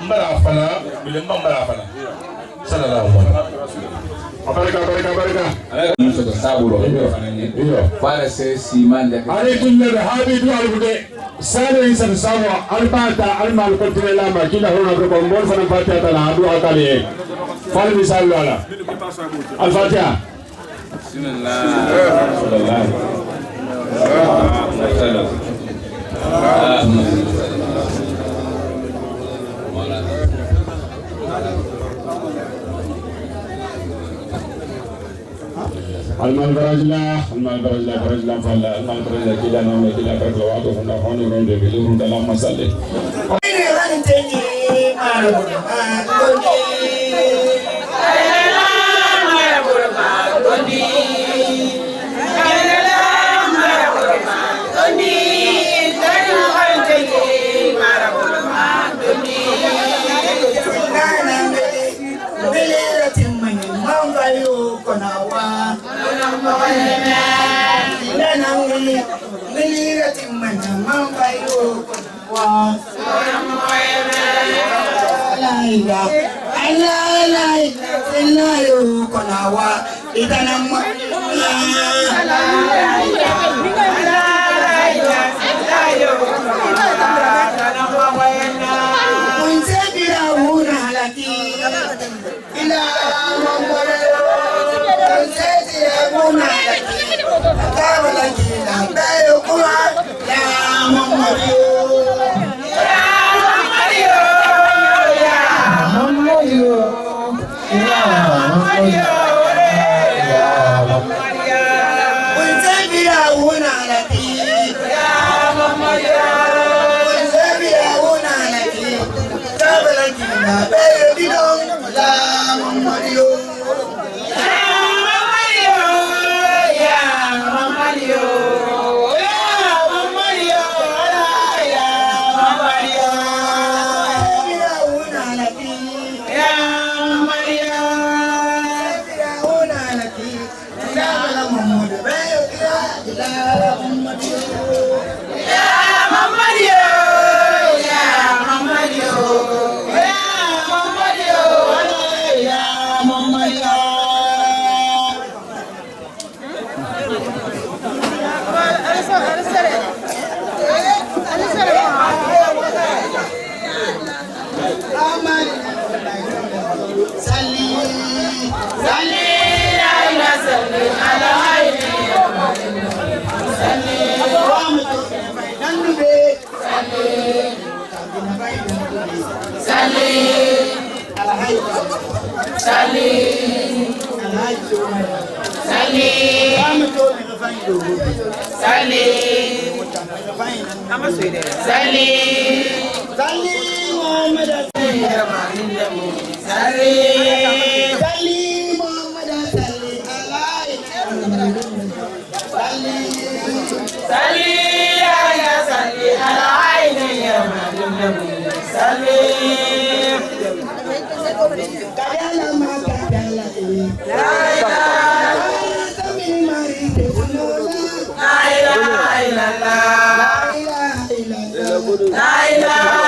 I: mbara fala bile mbara fala sallallahu alaihi wasallam baraka muso to saburo iyo fara se si mande ale kunne be habidu albude sale insan sawa albata almal kontine lama kila hona ko mbon fana fatiha tala adu akali fal misal wala al fatiha bismillah المال برجلا فلا المال برجلا كلا نوم كلا كرلواتو فنا هوني روندي بيلورو دلام مسالي
L: Sali صلي يا صلي على عيني يا مدن صلي لا إله إلا الله لا إله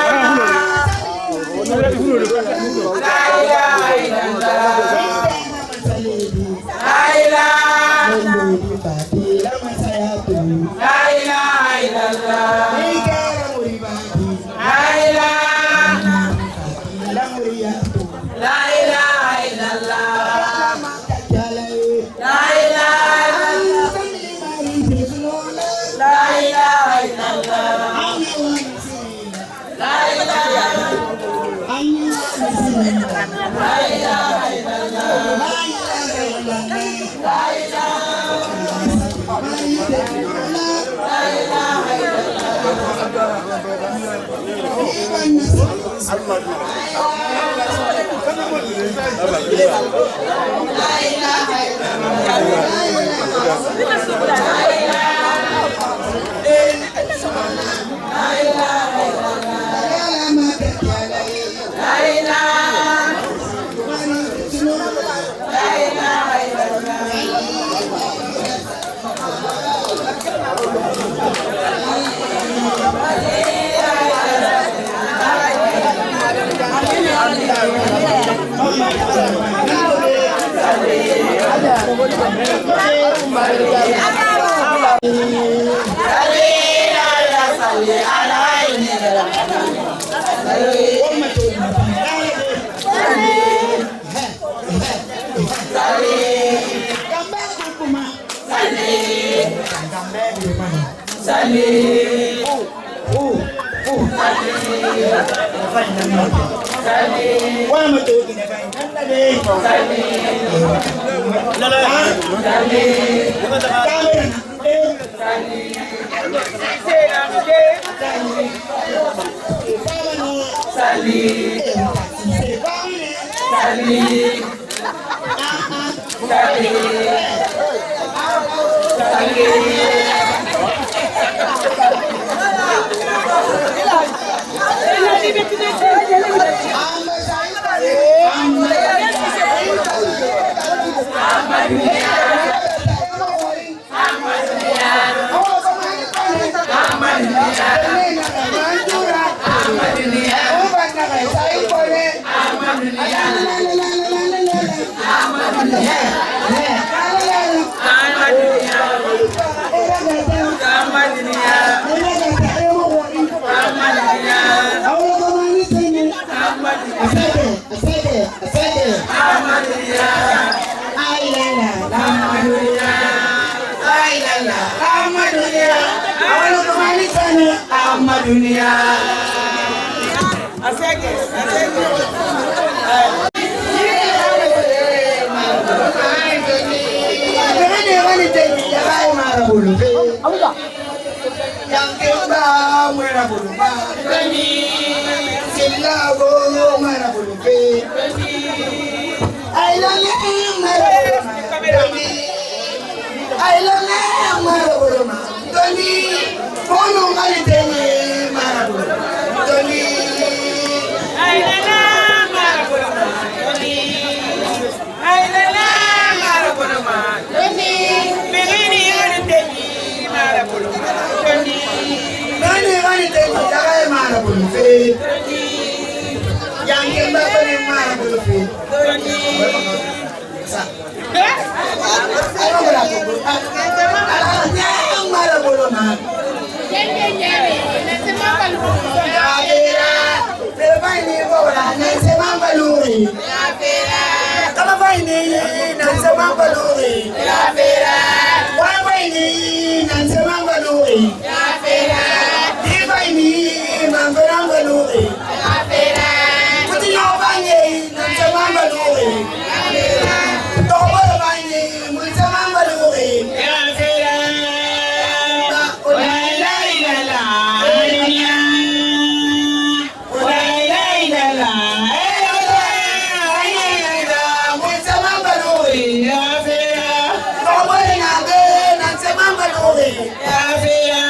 L: Ya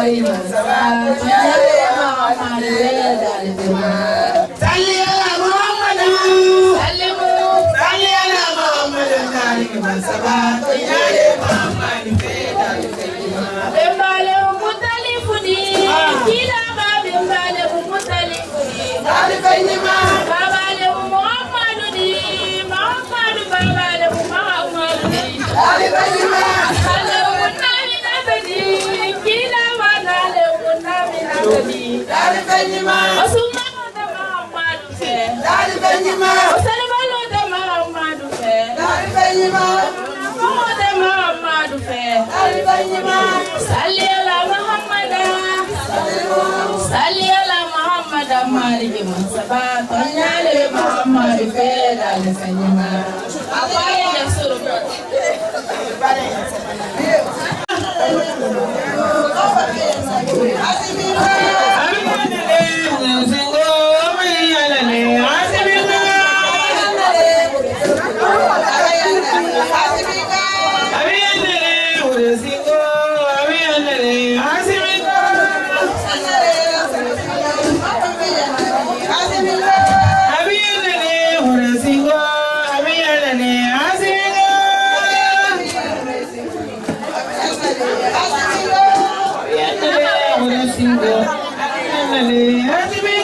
L: mari masaba nyale Muhammad dal juma salli ala Muhammad salli ala Muhammad dal masaba nyale Muhammad dal juma bembale mutalifuni kila bembale mutalifuni dal juma babale Muhammad di Muhammad babale Muhammad di dal juma Dari Benjima, Osumano de Muhammadu fe. Dari Benjima, Osalibalo de Muhammadu fe. Dari Benjima, Namo de Muhammadu fe. Dari Benjima, Salli ala Muhammada, Salli ala Muhammada Maliki Masaba, Tonyale Muhammadu fe. Dari Benjima, apa yang disuruh? Happy